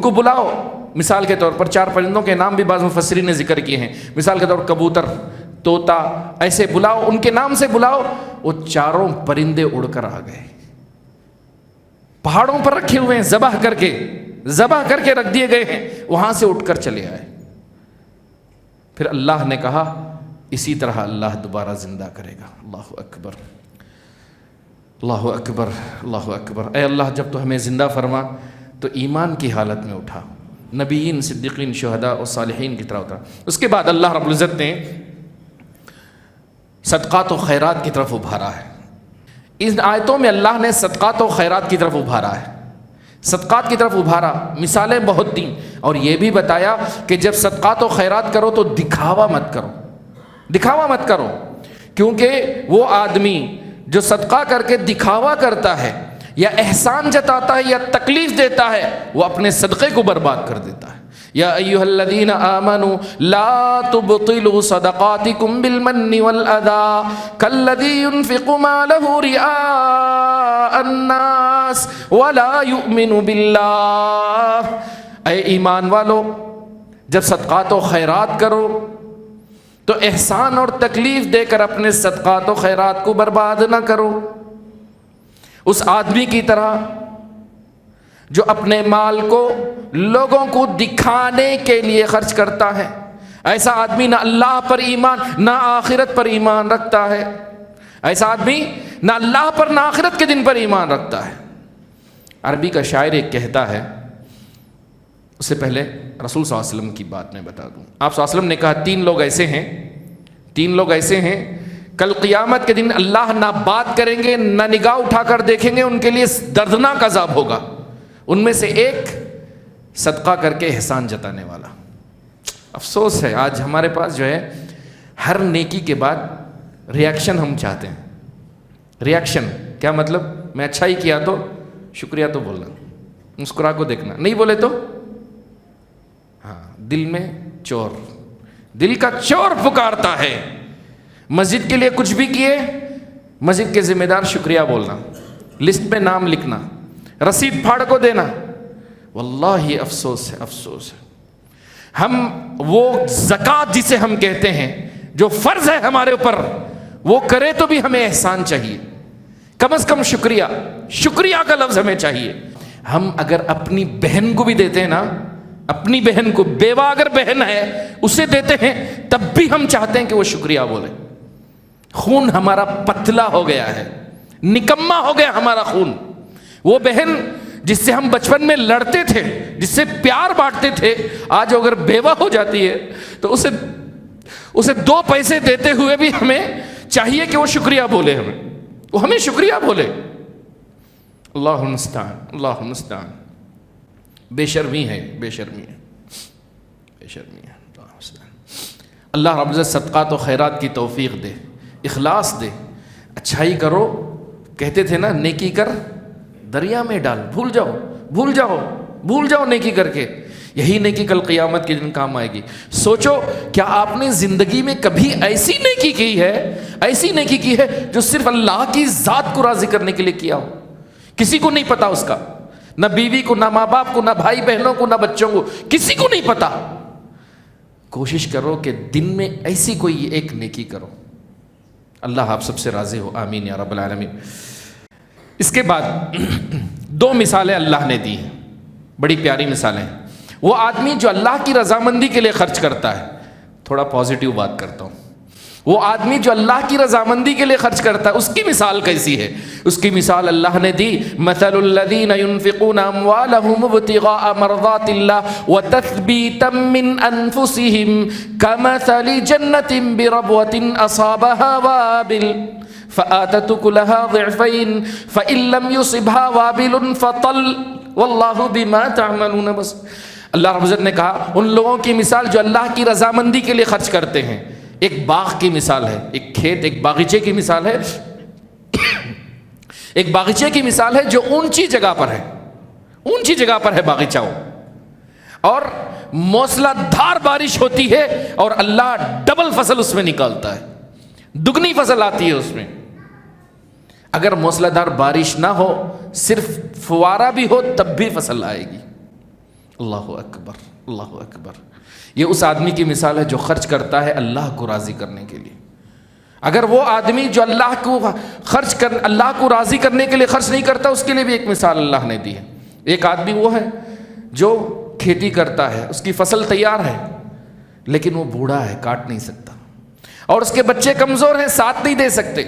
[SPEAKER 1] کو بلاؤ. مثال کے طور پر 4 پرندوں کے نام بھی بعض مفسرین نے ذکر کیے ہیں. مثال کے طور پر کبوتر، طوطا، ایسے بلاؤ، ان کے نام سے بلاؤ. وہ 4 پرندے اڑ کر آ گئے، پہاڑوں پر رکھے ہوئے ہیں، ذبح کر کے رکھ دیے گئے ہیں، وہاں سے اٹھ کر چلے آئے. پھر اللہ نے کہا اسی طرح اللہ دوبارہ زندہ کرے گا. اللہ اکبر، اللہ اکبر، اللہ اکبر. اے اللہ جب تو ہمیں زندہ فرما تو ایمان کی حالت میں اٹھا، نبیین، صدیقین، شہداء اور صالحین کی طرح اترا. اس کے بعد اللہ رب العزت نے صدقات و خیرات کی طرف ابھارا ہے. ان آیتوں میں اللہ نے صدقات و خیرات کی طرف ابھارا ہے. صدقات کی طرف ابھارا، مثالیں بہت دیں، اور یہ بھی بتایا کہ جب صدقات و خیرات کرو تو دکھاوا مت کرو، کیونکہ وہ آدمی جو صدقہ کر کے دکھاوا کرتا ہے یا احسان جتاتا ہے یا تکلیف دیتا ہے، وہ اپنے صدقے کو برباد کر دیتا ہے. یا ایھا الذین آمنوا لا تبطلوا صدقاتکم بالمن والأذى کالذی ينفق مالہ رئاء الناس ولا یؤمن باللہ. اے ایمان والو جب صدقات و خیرات کرو تو احسان اور تکلیف دے کر اپنے صدقات و خیرات کو برباد نہ کرو. اس آدمی کی طرح جو اپنے مال کو لوگوں کو دکھانے کے لیے خرچ کرتا ہے، ایسا آدمی نہ اللہ پر ایمان نہ آخرت پر ایمان رکھتا ہے. ایسا آدمی نہ اللہ پر نہ آخرت کے دن پر ایمان رکھتا ہے. عربی کا شاعر ایک کہتا ہے، اس سے پہلے رسول صلی اللہ علیہ وسلم کی بات میں بتا دوں. آپ صلی اللہ علیہ وسلم نے کہا 3 لوگ ایسے ہیں کل قیامت کے دن اللہ نہ بات کریں گے نہ نگاہ اٹھا کر دیکھیں گے، ان کے لیے دردناک عذاب ہوگا. ان میں سے ایک صدقہ کر کے احسان جتانے والا. افسوس ہے آج ہمارے پاس جو ہے ہر نیکی کے بعد ریاکشن ہم چاہتے ہیں. ریاکشن کیا مطلب؟ میں اچھا ہی کیا تو شکریہ تو بولنا، مسکرا کو دیکھنا، نہیں بولے تو ہاں دل میں چور، دل کا چور پکارتا ہے. مسجد کے لیے کچھ بھی کیے، مسجد کے ذمہ دار شکریہ بولنا، لسٹ میں نام لکھنا، رسید پھاڑ کو دینا. واللہ افسوس ہے. ہم وہ زکوٰۃ جسے ہم کہتے ہیں جو فرض ہے ہمارے اوپر، وہ کرے تو بھی ہمیں احسان چاہیے، کم از کم شکریہ کا لفظ ہمیں چاہیے. ہم اگر اپنی بہن کو بھی دیتے ہیں نا، اپنی بہن کو، بیوہ اگر بہن ہے اسے دیتے ہیں، تب بھی ہم چاہتے ہیں کہ وہ شکریہ بولے. خون ہمارا پتلا ہو گیا ہے، نکما ہو گیا ہمارا خون. وہ بہن جس سے ہم بچپن میں لڑتے تھے، جس سے پیار بانٹتے تھے، آج اگر بیوہ ہو جاتی ہے تو اسے 2 پیسے دیتے ہوئے بھی ہمیں چاہیے کہ وہ شکریہ بولے، وہ ہمیں شکریہ بولے. اللہ المستعان. بے شرمی ہے. اللہ رب العزت صدقات و خیرات کی توفیق دے، اخلاص دے. اچھائی کرو، کہتے تھے نا نیکی کر دریا میں ڈال، بھول جاؤ نیکی کر کے. یہی نیکی کل قیامت کے دن کام آئے گی. سوچو کیا آپ نے زندگی میں کبھی ایسی نیکی کی ہے جو صرف اللہ کی ذات کو راضی کرنے کے لیے کیا ہو؟ کسی کو نہیں پتا اس کا، نہ بیوی کو، نہ ماں باپ کو، نہ بھائی بہنوں کو، نہ بچوں کو، کسی کو نہیں پتا. کوشش کرو کہ دن میں ایسی کوئی ایک نیکی کرو. اللہ آپ سب سے راضی ہو، آمین یا رب العالمین۔ اس کے بعد دو مثالیں اللہ نے دی ہیں، بڑی پیاری مثالیں۔ وہ آدمی جو اللہ کی رضامندی کے لیے خرچ کرتا ہے، تھوڑا پازیٹیو بات کرتا ہوں، وہ آدمی جو اللہ کی رضامندی کے لیے خرچ کرتا ہے، اس کی مثال کیسی ہے؟ اس کی مثال اللہ نے دی، مثل الذین ينفقون اموالهم ابتغاء مرضات اللہ وتثبیتا من انفسهم كمثل جنة بربوة اصابها وابل فآتت أكلها ضعفين فإن لم يصبها وابل فطل واللہ بما تعملون بصیر۔ اللہ رب العزت نے کہا ان لوگوں کی مثال جو اللہ کی رضامندی کے لیے خرچ کرتے ہیں، ایک باغ کی مثال ہے، ایک کھیت، ایک باغیچے کی مثال ہے، ایک باغیچے کی مثال ہے جو اونچی جگہ پر ہے، اونچی جگہ پر ہے باغیچہ ہو، اور موسلا دھار بارش ہوتی ہے اور اللہ ڈبل فصل اس میں نکالتا ہے، دگنی فصل آتی ہے اس میں۔ اگر موسلا دھار بارش نہ ہو، صرف فوارہ بھی ہو، تب بھی فصل آئے گی۔ اللہ اکبر، اللہ اکبر۔ یہ اس آدمی کی مثال ہے جو خرچ کرتا ہے اللہ کو راضی کرنے کے لیے۔ اگر وہ آدمی جو اللہ کو راضی کرنے کے لیے خرچ نہیں کرتا، اس کے لیے بھی ایک مثال اللہ نے دی ہے۔ ایک آدمی وہ ہے جو کھیتی کرتا ہے، اس کی فصل تیار ہے، لیکن وہ بوڑھا ہے، کاٹ نہیں سکتا، اور اس کے بچے کمزور ہیں، ساتھ نہیں دے سکتے۔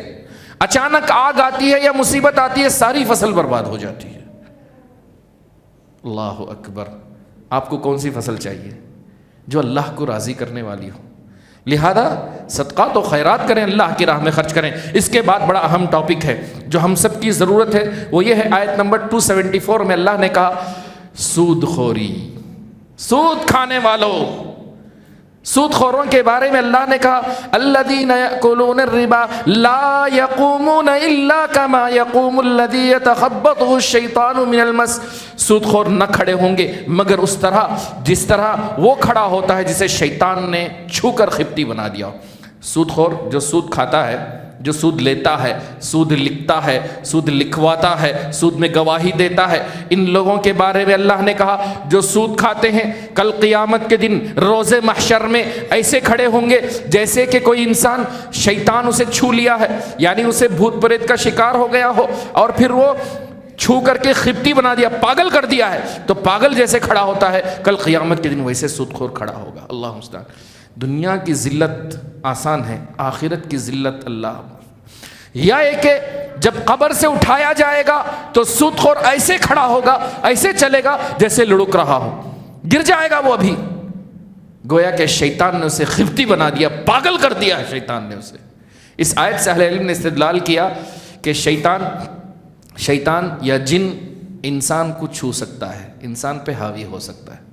[SPEAKER 1] اچانک آگ آتی ہے یا مصیبت آتی ہے، ساری فصل برباد ہو جاتی ہے۔ اللہ اکبر۔ آپ کو کون سی فصل چاہیے؟ جو اللہ کو راضی کرنے والی ہو۔ لہذا صدقات و خیرات کریں، اللہ کی راہ میں خرچ کریں۔ اس کے بعد بڑا اہم ٹاپک ہے جو ہم سب کی ضرورت ہے، وہ یہ ہے آیت نمبر 274 میں اللہ نے کہا سود خوری، سود کھانے والوں، سود خوروں کے بارے میں اللہ نے کہا الذین یأکلون الربا لا یقومون الا کما یقوم الذی یتخبطہ الشیطان من المس۔ سود خور نہ کھڑے ہوں گے مگر اس طرح جس طرح وہ کھڑا ہوتا ہے جسے شیطان نے چھو کر خپتی بنا دیا۔ سود خور جو سود کھاتا ہے، جو سود لیتا ہے، سود لکھتا ہے، سود لکھواتا ہے، سود میں گواہی دیتا ہے، ان لوگوں کے بارے میں اللہ نے کہا جو سود کھاتے ہیں کل قیامت کے دن روز محشر میں ایسے کھڑے ہوں گے جیسے کہ کوئی انسان شیطان اسے چھو لیا ہے، یعنی اسے بھوت پریت کا شکار ہو گیا ہو اور پھر وہ چھو کر کے خپتی بنا دیا، پاگل کر دیا ہے، تو پاگل جیسے کھڑا ہوتا ہے کل قیامت کے دن ویسے سود خور کھڑا ہوگا۔ اللہ مستعان۔ دنیا کی ذلت آسان ہے، آخرت کی ذلت اللہ۔ یا ایک کہ جب قبر سے اٹھایا جائے گا تو سود خور ایسے کھڑا ہوگا، ایسے چلے گا جیسے لڑک رہا ہو، گر جائے گا وہ ابھی، گویا کہ شیطان نے اسے خپتی بنا دیا، پاگل کر دیا ہے شیطان نے اسے۔ اس آیت سے اہل علم نے استدلال کیا کہ شیطان یا جن انسان کو چھو سکتا ہے، انسان پہ حاوی ہو سکتا ہے۔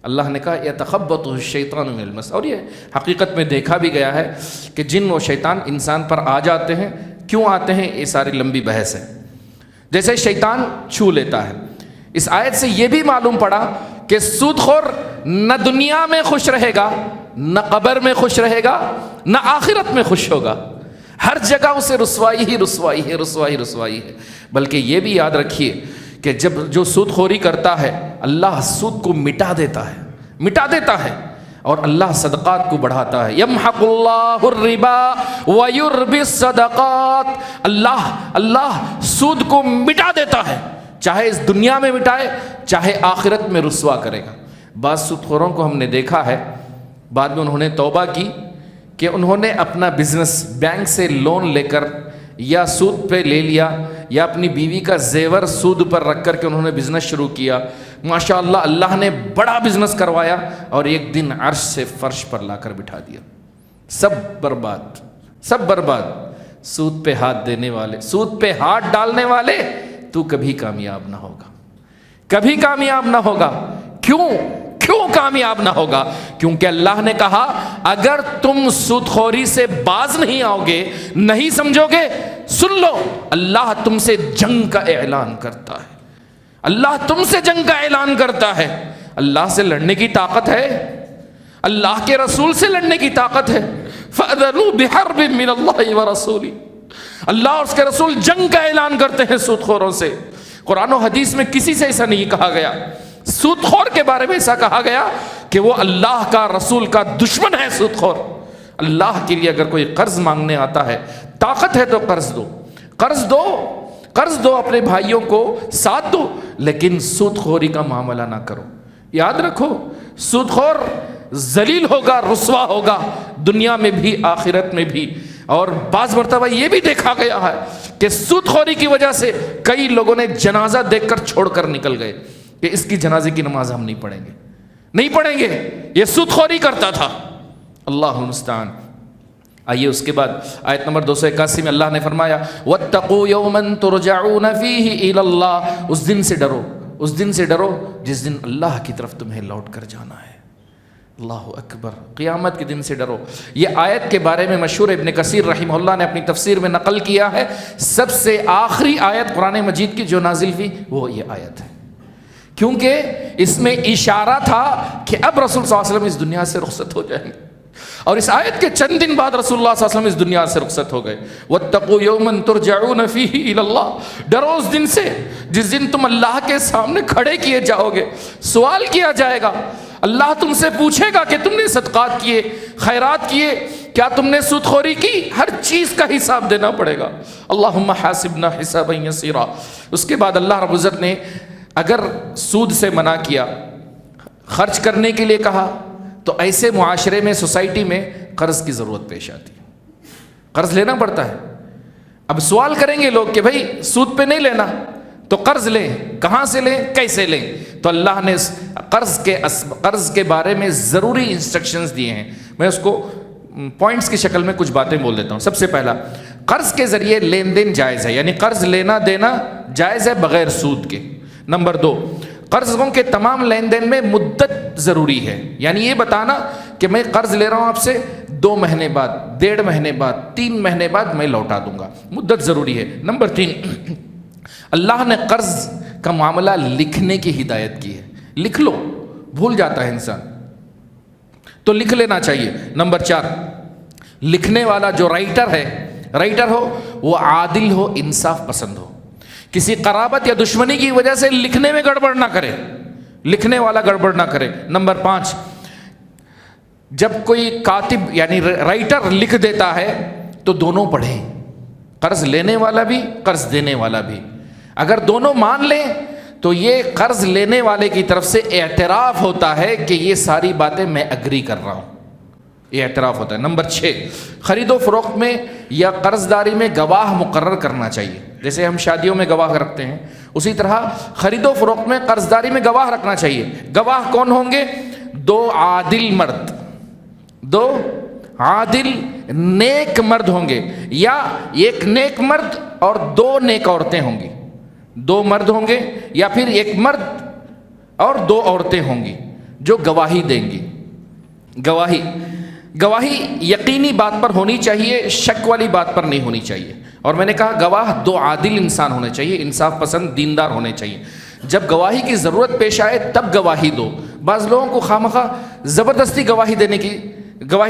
[SPEAKER 1] اللہ نے کہا یتخبطہ الشیطان من المس، اور یہ حقیقت میں دیکھا بھی گیا ہے کہ جن و شیطان انسان پر آ جاتے ہیں، کیوں آتے ہیں یہ ساری لمبی بحث ہے۔ جیسے شیطان چھو لیتا ہے، اس آیت سے یہ بھی معلوم پڑا کہ سود خور نہ دنیا میں خوش رہے گا، نہ قبر میں خوش رہے گا، نہ آخرت میں خوش ہوگا، ہر جگہ اسے رسوائی ہی رسوائی ہے، رسوائی ہے۔ بلکہ یہ بھی یاد رکھیے کہ جب جو سود خوری کرتا ہے اللہ سود کو مٹا دیتا ہے اور اللہ صدقات کو بڑھاتا ہے۔ یمحق اللہ الربا ویربی الصدقات، اللہ سود کو مٹا دیتا ہے، چاہے اس دنیا میں مٹائے چاہے آخرت میں رسوا کرے گا۔ بعض سود خوروں کو ہم نے دیکھا ہے بعد میں انہوں نے توبہ کی کہ انہوں نے اپنا بزنس بینک سے لون لے کر یا سود پہ لے لیا یا اپنی بیوی کا زیور سود پر رکھ کر کے انہوں نے بزنس شروع کیا، ماشاءاللہ اللہ نے بڑا بزنس کروایا اور ایک دن عرش سے فرش پر لا کر بٹھا دیا، سب برباد۔ سود پہ ہاتھ دینے والے، سود پہ ہاتھ ڈالنے والے، تو کبھی کامیاب نہ ہوگا۔ کیوں کامیاب نہ ہوگا؟ کیونکہ اللہ نے کہا اگر تم سود خوری سے باز نہیں آؤ گے، نہیں سمجھو گے، سن لو اللہ تم سے جنگ کا اعلان کرتا ہے، اللہ تم سے جنگ کا اعلان کرتا ہے۔ اللہ سے لڑنے کی طاقت ہے، اللہ کے رسول سے لڑنے کی طاقت ہے۔ فَأَذَنُوا بِحَرْبٍ مِّنَ اللَّهِ وَرَسُولِهِ، اللہ اور اس کے رسول جنگ کا اعلان کرتے ہیں سود خوروں سے۔ قرآن و حدیث میں کسی سے ایسا نہیں کہا گیا، سود خور کے بارے میں ایسا کہا گیا کہ وہ اللہ کا رسول کا دشمن ہے۔ سود خور اللہ کے لیے اگر کوئی قرض مانگنے آتا ہے طاقت ہے تو قرض دو، قرض دو اپنے بھائیوں کو، ساتھ دو، لیکن سود خوری کا معاملہ نہ کرو۔ یاد رکھو سود خور ذلیل ہوگا، رسوا ہوگا، دنیا میں بھی آخرت میں بھی۔ اور بعض مرتبہ یہ بھی دیکھا گیا ہے کہ سود خوری کی وجہ سے کئی لوگوں نے جنازہ دیکھ کر چھوڑ کر نکل گئے کہ اس کی جنازے کی نماز ہم نہیں پڑھیں گے، یہ سود خوری کرتا تھا۔ اللہ المستعان۔ آئیے اس کے بعد آیت نمبر 281 میں اللہ نے فرمایا وَاتَّقُوا يَوْمًا تُرْجَعُونَ فِيهِ إِلَى اللَّهِ، اس دن سے ڈرو جس دن اللہ کی طرف تمہیں لوٹ کر جانا ہے۔ اللہ اکبر، قیامت کے دن سے ڈرو۔ یہ آیت کے بارے میں مشہور ابن کثیر رحمہ اللہ نے اپنی تفسیر میں نقل کیا ہے، سب سے آخری آیت قرآن مجید کی جو نازل ہوئی وہ یہ آیت ہے، کیونکہ اس میں اشارہ تھا کہ اب رسول صلی اللہ علیہ وسلم اس دنیا سے رخصت ہو جائیں گے، اور اس آیت کے چند دن بعد رسول اللہ صلی اللہ علیہ وسلم اس دنیا سے رخصت ہو گئے۔ وَاتَّقُوا يَوْمًا تُرْجَعُونَ فِيهِ إِلَى اللَّهِ، ڈرو اس دن سے جس دن تم اللہ کے سامنے کھڑے کیے جاؤ گے، سوال کیا جائے گا، اللہ تم سے پوچھے گا کہ تم نے صدقات کیے، خیرات کیے، کیا تم نے سود خوری کی، ہر چیز کا حساب دینا پڑے گا۔ اللہم حاسبنا حسابا یسیرا۔ اس کے بعد اللہ رب العزت نے اگر سود سے منع کیا، خرچ کرنے کے لیے کہا، تو ایسے معاشرے میں، سوسائٹی میں قرض کی ضرورت پیش آتی ہے، قرض لینا پڑتا ہے۔ اب سوال کریں گے لوگ کہ بھائی سود پہ نہیں لینا تو قرض لیں، کہاں سے لیں، کیسے لیں؟ تو اللہ نے قرض کے بارے میں ضروری انسٹرکشنز دیے ہیں۔ میں اس کو پوائنٹس کی شکل میں کچھ باتیں بول دیتا ہوں۔ سب سے پہلا، قرض کے ذریعے لین دین جائز ہے، یعنی قرض لینا دینا جائز ہے بغیر سود کے۔ نمبر 2، قرضوں کے تمام لین دین میں مدت ضروری ہے، یعنی یہ بتانا کہ میں قرض لے رہا ہوں آپ سے 2 مہینے بعد، 1.5 مہینے بعد، 3 مہینے بعد میں لوٹا دوں گا، مدت ضروری ہے۔ نمبر 3، اللہ نے قرض کا معاملہ لکھنے کی ہدایت کی ہے، لکھ لو، بھول جاتا ہے انسان تو لکھ لینا چاہیے۔ نمبر 4، لکھنے والا جو رائٹر ہو وہ عادل ہو، انصاف پسند ہو، کسی قرابت یا دشمنی کی وجہ سے لکھنے میں گڑبڑ نہ کرے، لکھنے والا گڑبڑ نہ کرے۔ نمبر 5، جب کوئی کاتب یعنی رائٹر لکھ دیتا ہے تو دونوں پڑھیں، قرض لینے والا بھی، قرض دینے والا بھی۔ اگر دونوں مان لیں تو یہ قرض لینے والے کی طرف سے اعتراف ہوتا ہے کہ یہ ساری باتیں میں اگری کر رہا ہوں، یہ اعتراف ہوتا ہے۔ نمبر 6، خرید و فروخت میں یا قرض داری میں گواہ مقرر کرنا چاہیے، جیسے ہم شادیوں میں گواہ رکھتے ہیں، اسی طرح خرید و فروخت میں قرض داری میں گواہ رکھنا چاہیے۔ گواہ کون ہوں گے؟ 2 عادل نیک مرد ہوں گے، یا ایک نیک مرد اور 2 نیک عورتیں ہوں گی، 2 مرد ہوں گے یا پھر 1 مرد اور 2 عورتیں ہوں گی جو گواہی دیں گی۔ گواہی یقینی بات پر ہونی چاہیے، شک والی بات پر نہیں ہونی چاہیے۔ اور میں نے کہا گواہ 2 عادل انسان ہونے چاہیے، انصاف پسند، دیندار ہونے چاہیے۔ جب گواہی کی ضرورت پیش آئے تب گواہی دو۔ بعض لوگوں کو خواہ زبردستی گواہی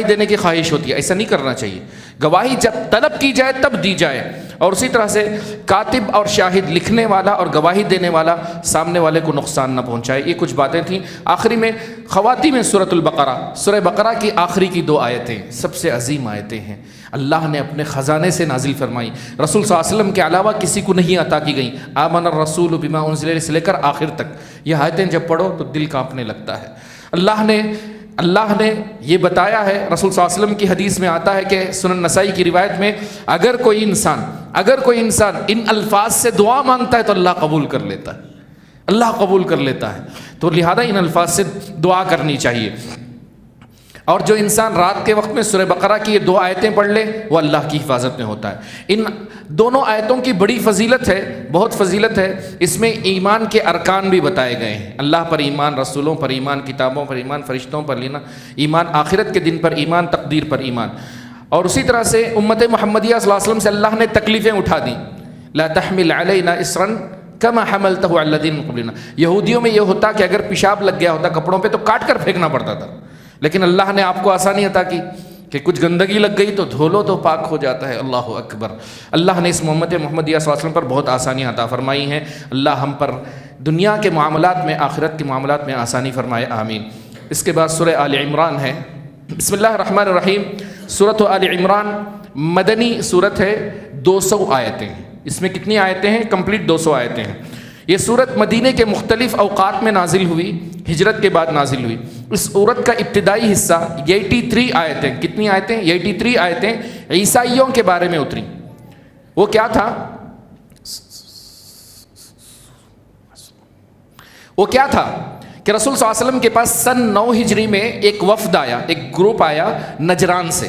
[SPEAKER 1] دینے کی خواہش ہوتی ہے، ایسا نہیں کرنا چاہیے۔ گواہی جب طلب کی جائے تب دی جائے۔ اور اسی طرح سے کاتب اور شاہد، لکھنے والا اور گواہی دینے والا، سامنے والے کو نقصان نہ پہنچائے۔ یہ کچھ باتیں تھیں۔ آخری میں خواتین میں سورہ بقرہ کی آخری کی 2 آیتیں سب سے عظیم آیتیں ہیں، اللہ نے اپنے خزانے سے نازل فرمائی، رسول صلی اللہ علیہ وسلم کے علاوہ کسی کو نہیں عطا کی گئیں۔ آمن الرسول بما انزل الیہ سے لے کر آخر تک یہ آیتیں جب پڑھو تو دل کانپنے لگتا ہے۔ اللہ نے یہ بتایا ہے، رسول صلی اللہ علیہ وسلم کی حدیث میں آتا ہے کہ سنن نسائی کی روایت میں، اگر کوئی انسان ان الفاظ سے دعا مانگتا ہے تو اللہ قبول کر لیتا ہے، تو لہذا ان الفاظ سے دعا کرنی چاہیے۔ اور جو انسان رات کے وقت میں سورہ بقرہ کی یہ 2 آیتیں پڑھ لے وہ اللہ کی حفاظت میں ہوتا ہے۔ ان دونوں آیتوں کی بڑی فضیلت ہے، بہت فضیلت ہے۔ اس میں ایمان کے ارکان بھی بتائے گئے ہیں، اللہ پر ایمان، رسولوں پر ایمان، کتابوں پر ایمان، فرشتوں پر لینا ایمان، آخرت کے دن پر ایمان، تقدیر پر ایمان۔ اور اسی طرح سے امت محمدیہ صلی اللہ علیہ وسلم سے اللہ نے تکلیفیں اٹھا دیں، لا تحمل علینا اسرا کما حملتہ علی الذین من قبلنا۔ یہودیوں میں یہ ہوتا کہ اگر پیشاب لگ گیا ہوتا کپڑوں پہ تو کاٹ کر پھینکنا پڑتا تھا، لیکن اللہ نے آپ کو آسانی عطا کی کہ کچھ گندگی لگ گئی تو دھو لو تو پاک ہو جاتا ہے۔ اللہ اکبر۔ اللہ نے اس امت محمدیہ صلی اللہ علیہ وسلم پر بہت آسانی عطا فرمائی ہیں۔ اللہ ہم پر دنیا کے معاملات میں، آخرت کے معاملات میں آسانی فرمائے، آمین۔ اس کے بعد سورہ آل عمران ہے۔ بسم اللہ الرحمن الرحیم۔ سورۃ آل عمران مدنی صورت ہے، 200 آیتیں ہیں اس میں. کتنی آیتیں ہیں؟ کمپلیٹ 200 آیتیں ہیں. یہ صورت مدینہ کے مختلف اوقات میں نازل ہوئی، ہجرت کے بعد نازل ہوئی. اس صورت کا ابتدائی حصہ 83 آیتیں. کتنی آیتیں؟ 83 آیتیں عیسائیوں کے بارے میں اتری. وہ کیا تھا؟ کہ رسول صلی اللہ علیہ وسلم کے پاس سن 9 ہجری میں ایک وفد آیا، ایک گروپ آیا نجران سے.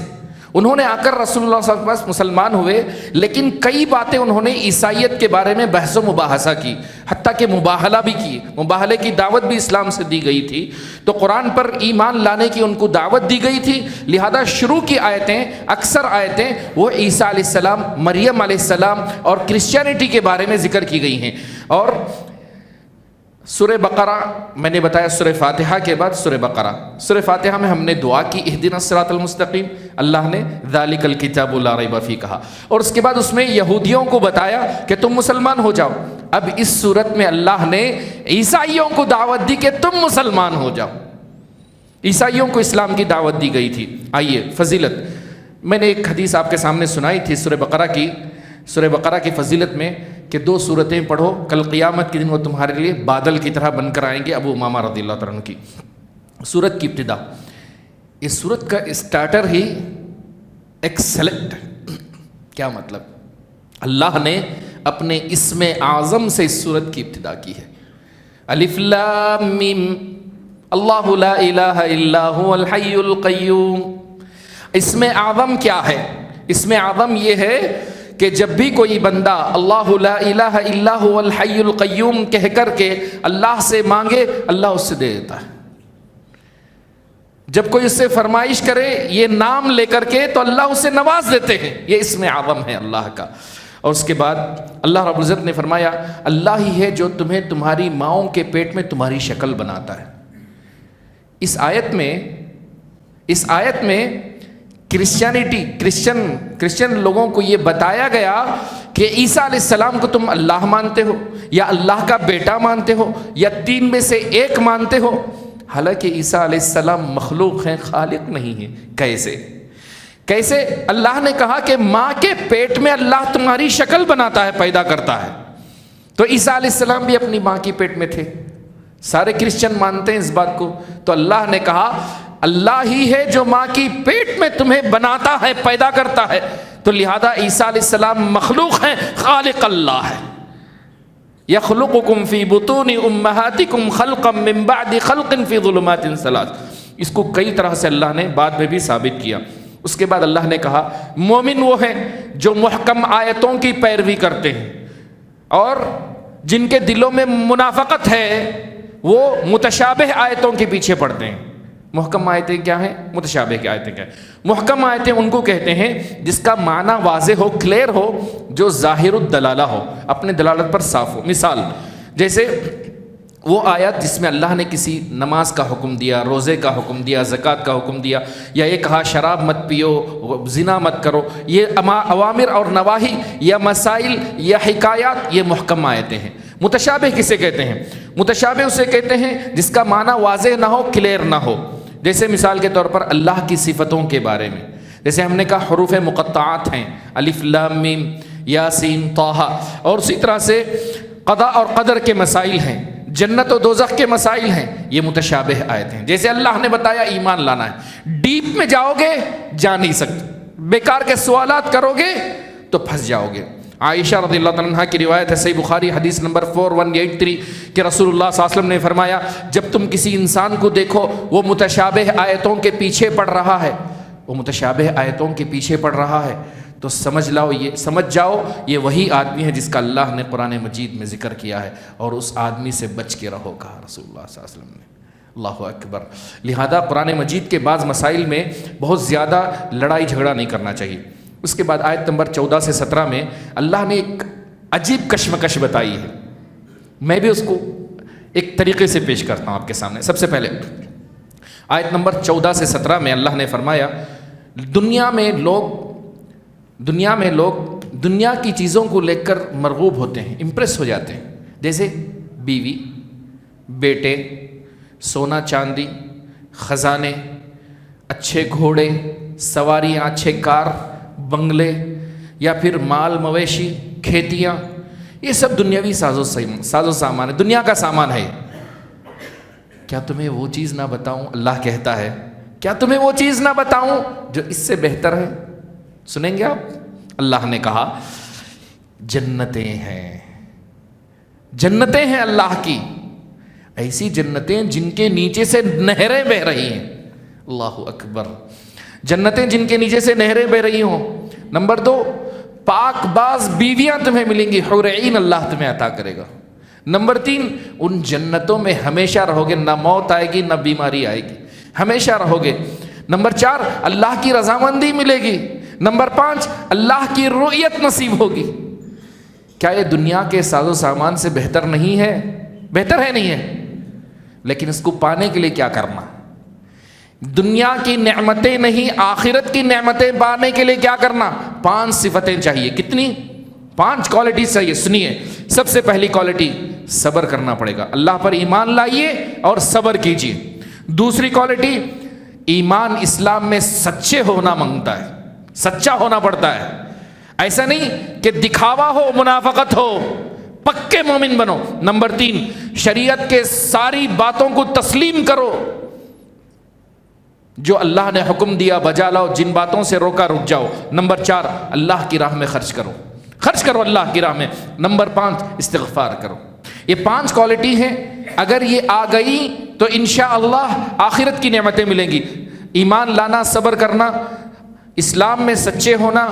[SPEAKER 1] انہوں نے آ کر رسول اللہ صلی اللہ علیہ وسلم کے پاس مسلمان ہوئے، لیکن کئی باتیں انہوں نے عیسائیت کے بارے میں بحث و مباحثہ کی، حتیٰ کہ مباہلہ بھی کی. مباہلے کی دعوت بھی اسلام سے دی گئی تھی. تو قرآن پر ایمان لانے کی ان کو دعوت دی گئی تھی. لہذا شروع کی آیتیں، اکثر آیتیں وہ عیسیٰ علیہ السلام، مریم علیہ السلام اور کرسچینٹی کے بارے میں ذکر کی گئی ہیں. اور سورہ بقرہ میں نے بتایا، سورہ فاتحہ کے بعد سورہ بقرہ. سورہ فاتحہ میں ہم نے دعا کی اہدنا الصراط المستقیم، اللہ نے ذالک الکتاب لا ریب فیہ کہا، اور اس کے بعد اس میں یہودیوں کو بتایا کہ تم مسلمان ہو جاؤ. اب اس صورت میں اللہ نے عیسائیوں کو دعوت دی کہ تم مسلمان ہو جاؤ. عیسائیوں کو اسلام کی دعوت دی گئی تھی. آئیے فضیلت، میں نے ایک حدیث آپ کے سامنے سنائی تھی سورہ بقرہ کی فضیلت میں کہ 2 سورتیں پڑھو، کل قیامت کے دن وہ تمہارے لیے بادل کی طرح بن کر آئیں گے. ابو امامہ رضی اللہ تعالیٰ عنہ کی سورت کی ابتدا. اس سورت کا اسٹارٹر ہی ایکسلنٹ. کیا مطلب؟ اللہ نے اپنے اسم اعظم سے اس سورت کی ابتدا کی ہے. الف لام میم اللہ لا الہ الا هو الحی القیوم. اسم اعظم کیا ہے؟ اسم اعظم یہ ہے کہ جب بھی کوئی بندہ اللہ لا الہ الا هو الحی القیوم کہہ کر کے اللہ سے مانگے، اللہ اس سے دے دیتا ہے. جب کوئی اس سے فرمائش کرے یہ نام لے کر کے تو اللہ اسے نواز دیتے ہیں. یہ اسم اعظم ہے اللہ کا. اور اس کے بعد اللہ رب العزت نے فرمایا اللہ ہی ہے جو تمہیں تمہاری ماؤں کے پیٹ میں تمہاری شکل بناتا ہے. اس آیت میں کرسچن لوگوں کو یہ بتایا گیا کہ عیسیٰ علیہ السلام کو تم اللہ مانتے ہو، یا اللہ کا بیٹا مانتے ہو، یا 3 میں سے 1 مانتے ہو. حالانکہ عیسیٰ علیہ السلام مخلوق ہیں، خالق نہیں ہیں. کیسے؟ اللہ نے کہا کہ ماں کے پیٹ میں اللہ تمہاری شکل بناتا ہے، پیدا کرتا ہے. تو عیسیٰ علیہ السلام بھی اپنی ماں کے پیٹ میں تھے. سارے کرسچن مانتے ہیں اس بات کو. تو اللہ نے کہا اللہ ہی ہے جو ماں کی پیٹ میں تمہیں بناتا ہے، پیدا کرتا ہے. تو لہذا عیسیٰ علیہ السلام مخلوق ہیں، خالق اللہ ہے. یخلقکم فی بطون امہاتکم خلقا من بعد خلق فی ظلمات 3. اس کو کئی طرح سے اللہ نے بعد میں بھی ثابت کیا. اس کے بعد اللہ نے کہا مومن وہ ہیں جو محکم آیتوں کی پیروی کرتے ہیں، اور جن کے دلوں میں منافقت ہے وہ متشابہ آیتوں کے پیچھے پڑتے ہیں. محکم آیتیں کیا ہیں؟ متشابہ کی آیتیں کیا ہیں؟ محکم آیتیں ان کو کہتے ہیں جس کا معنی واضح ہو، کلیئر ہو، جو ظاہر الدلالہ ہو، اپنے دلالت پر صاف ہو. مثال جیسے وہ آیت جس میں اللہ نے کسی نماز کا حکم دیا، روزے کا حکم دیا، زکوٰۃ کا حکم دیا، یا یہ کہا شراب مت پیو، زنا مت کرو. یہ اوامر اور نواہی یا مسائل یا حکایات، یہ محکم آیتیں ہیں. متشابہ کسے کہتے ہیں؟ متشابہ اسے کہتے ہیں جس کا معنی واضح نہ ہو، کلیئر نہ ہو. جیسے مثال کے طور پر اللہ کی صفتوں کے بارے میں، جیسے ہم نے کہا حروف مقطعات ہیں، الف لام میم یاسین طٰہٰ. اور اسی طرح سے قضاء اور قدر کے مسائل ہیں، جنت و دوزخ کے مسائل ہیں. یہ متشابہ آیتیں ہیں. جیسے اللہ نے بتایا ایمان لانا ہے، ڈیپ میں جاؤ گے جا نہیں سکتے، بیکار کے سوالات کرو گے تو پھنس جاؤ گے. عائشہ رضی اللہ عنہا کی روایت ہے، صحیح بخاری حدیث نمبر 4183 کہ رسول اللہ صلی اللہ علیہ وسلم نے فرمایا جب تم کسی انسان کو دیکھو وہ متشابہ آیتوں کے پیچھے پڑ رہا ہے، تو سمجھ جاؤ یہ وہی آدمی ہے جس کا اللہ نے قرآن مجید میں ذکر کیا ہے، اور اس آدمی سے بچ کے رہو، کہا رسول اللہ صلی اللہ علیہ وسلم نے. اللہ اکبر. لہذا قرآن مجید کے بعض مسائل میں بہت زیادہ لڑائی جھگڑا نہیں کرنا چاہیے. اس کے بعد آیت نمبر 14 سے 17 میں اللہ نے ایک عجیب کشمکش بتائی ہے. میں بھی اس کو ایک طریقے سے پیش کرتا ہوں آپ کے سامنے. سب سے پہلے آیت نمبر 14 سے 17 میں اللہ نے فرمایا دنیا میں لوگ دنیا کی چیزوں کو لے کر مرغوب ہوتے ہیں، امپریس ہو جاتے ہیں. جیسے بیوی، بیٹے، سونا چاندی، خزانے، اچھے گھوڑے، سواریاں، اچھے کار، بنگلے یا پھر مال مویشی، کھیتیاں، یہ سب دنیاوی ساز و سامان ہے، دنیا کا سامان ہے۔ کیا تمہیں وہ چیز نہ بتاؤں؟ اللہ کہتا ہے کیا تمہیں وہ چیز نہ بتاؤں جو اس سے بہتر ہے؟ سنیں گے آپ؟ اللہ نے کہا جنتیں ہیں، جنتیں ہیں اللہ کی، ایسی جنتیں جن کے نیچے سے نہریں بہ رہی ہیں۔ اللہ اکبر، جنتیں جن کے نیچے سے نہریں بہ رہی ہوں۔ نمبر 2، پاک باز بیویاں تمہیں ملیں گی، حور عین اللہ تمہیں عطا کرے گا۔ نمبر 3، ان جنتوں میں ہمیشہ رہو گے، نہ موت آئے گی نہ بیماری آئے گی، ہمیشہ رہو گے۔ نمبر 4، اللہ کی رضامندی ملے گی۔ نمبر 5، اللہ کی رؤیت نصیب ہوگی۔ کیا یہ دنیا کے ساز و سامان سے بہتر نہیں ہے؟ بہتر ہے نہیں ہے؟ لیکن اس کو پانے کے لیے کیا کرنا؟ دنیا کی نعمتیں نہیں، آخرت کی نعمتیں پانے کے لیے کیا کرنا؟ 5 صفتیں چاہیے۔ کتنی؟ 5 کوالٹیز چاہیے۔ سنیے، سب سے پہلی کوالٹی صبر کرنا پڑے گا، اللہ پر ایمان لائیے اور صبر کیجیے۔ دوسری کوالٹی، ایمان اسلام میں سچے ہونا مانگتا ہے، سچا ہونا پڑتا ہے، ایسا نہیں کہ دکھاوا ہو، منافقت ہو، پکے مومن بنو۔ نمبر 3، شریعت کے ساری باتوں کو تسلیم کرو، جو اللہ نے حکم دیا بجا لاؤ، جن باتوں سے روکا رک جاؤ۔ نمبر 4، اللہ کی راہ میں خرچ کرو، خرچ کرو اللہ کی راہ میں۔ نمبر 5، استغفار کرو۔ یہ 5 کوالٹی ہیں، اگر یہ آ گئی تو انشاءاللہ آخرت کی نعمتیں ملیں گی۔ ایمان لانا، صبر کرنا، اسلام میں سچے ہونا،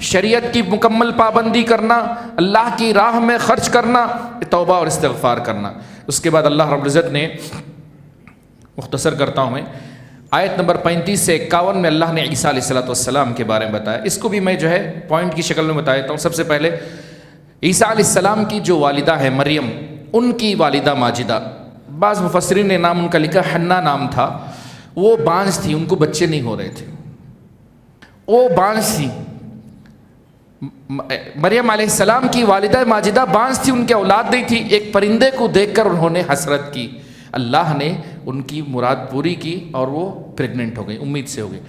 [SPEAKER 1] شریعت کی مکمل پابندی کرنا، اللہ کی راہ میں خرچ کرنا، توبہ اور استغفار کرنا۔ اس کے بعد اللہ رب العزت نے، مختصر کرتا ہوں میں، آیت نمبر 35 سے 51 میں اللہ نے عیسیٰ علیہ السلام کے بارے میں بتایا۔ اس کو بھی میں جو ہے پوائنٹ کی شکل میں بتا دیتا ہوں۔ سب سے پہلے عیسیٰ علیہ السلام کی جو والدہ ہے مریم، ان کی والدہ ماجدہ، بعض مفسرین نے نام ان کا لکھا حنا نام تھا، وہ بانجھ تھی، ان کو بچے نہیں ہو رہے تھے، وہ بانجھ تھی۔ مریم علیہ السلام کی والدہ ماجدہ بانجھ تھی، ان کی اولاد نہیں تھی۔ ایک پرندے کو دیکھ کر انہوں نے حسرت کی، اللہ نے ان کی مراد پوری کی اور وہ پریگننٹ ہو گئی، امید سے ہو گئی۔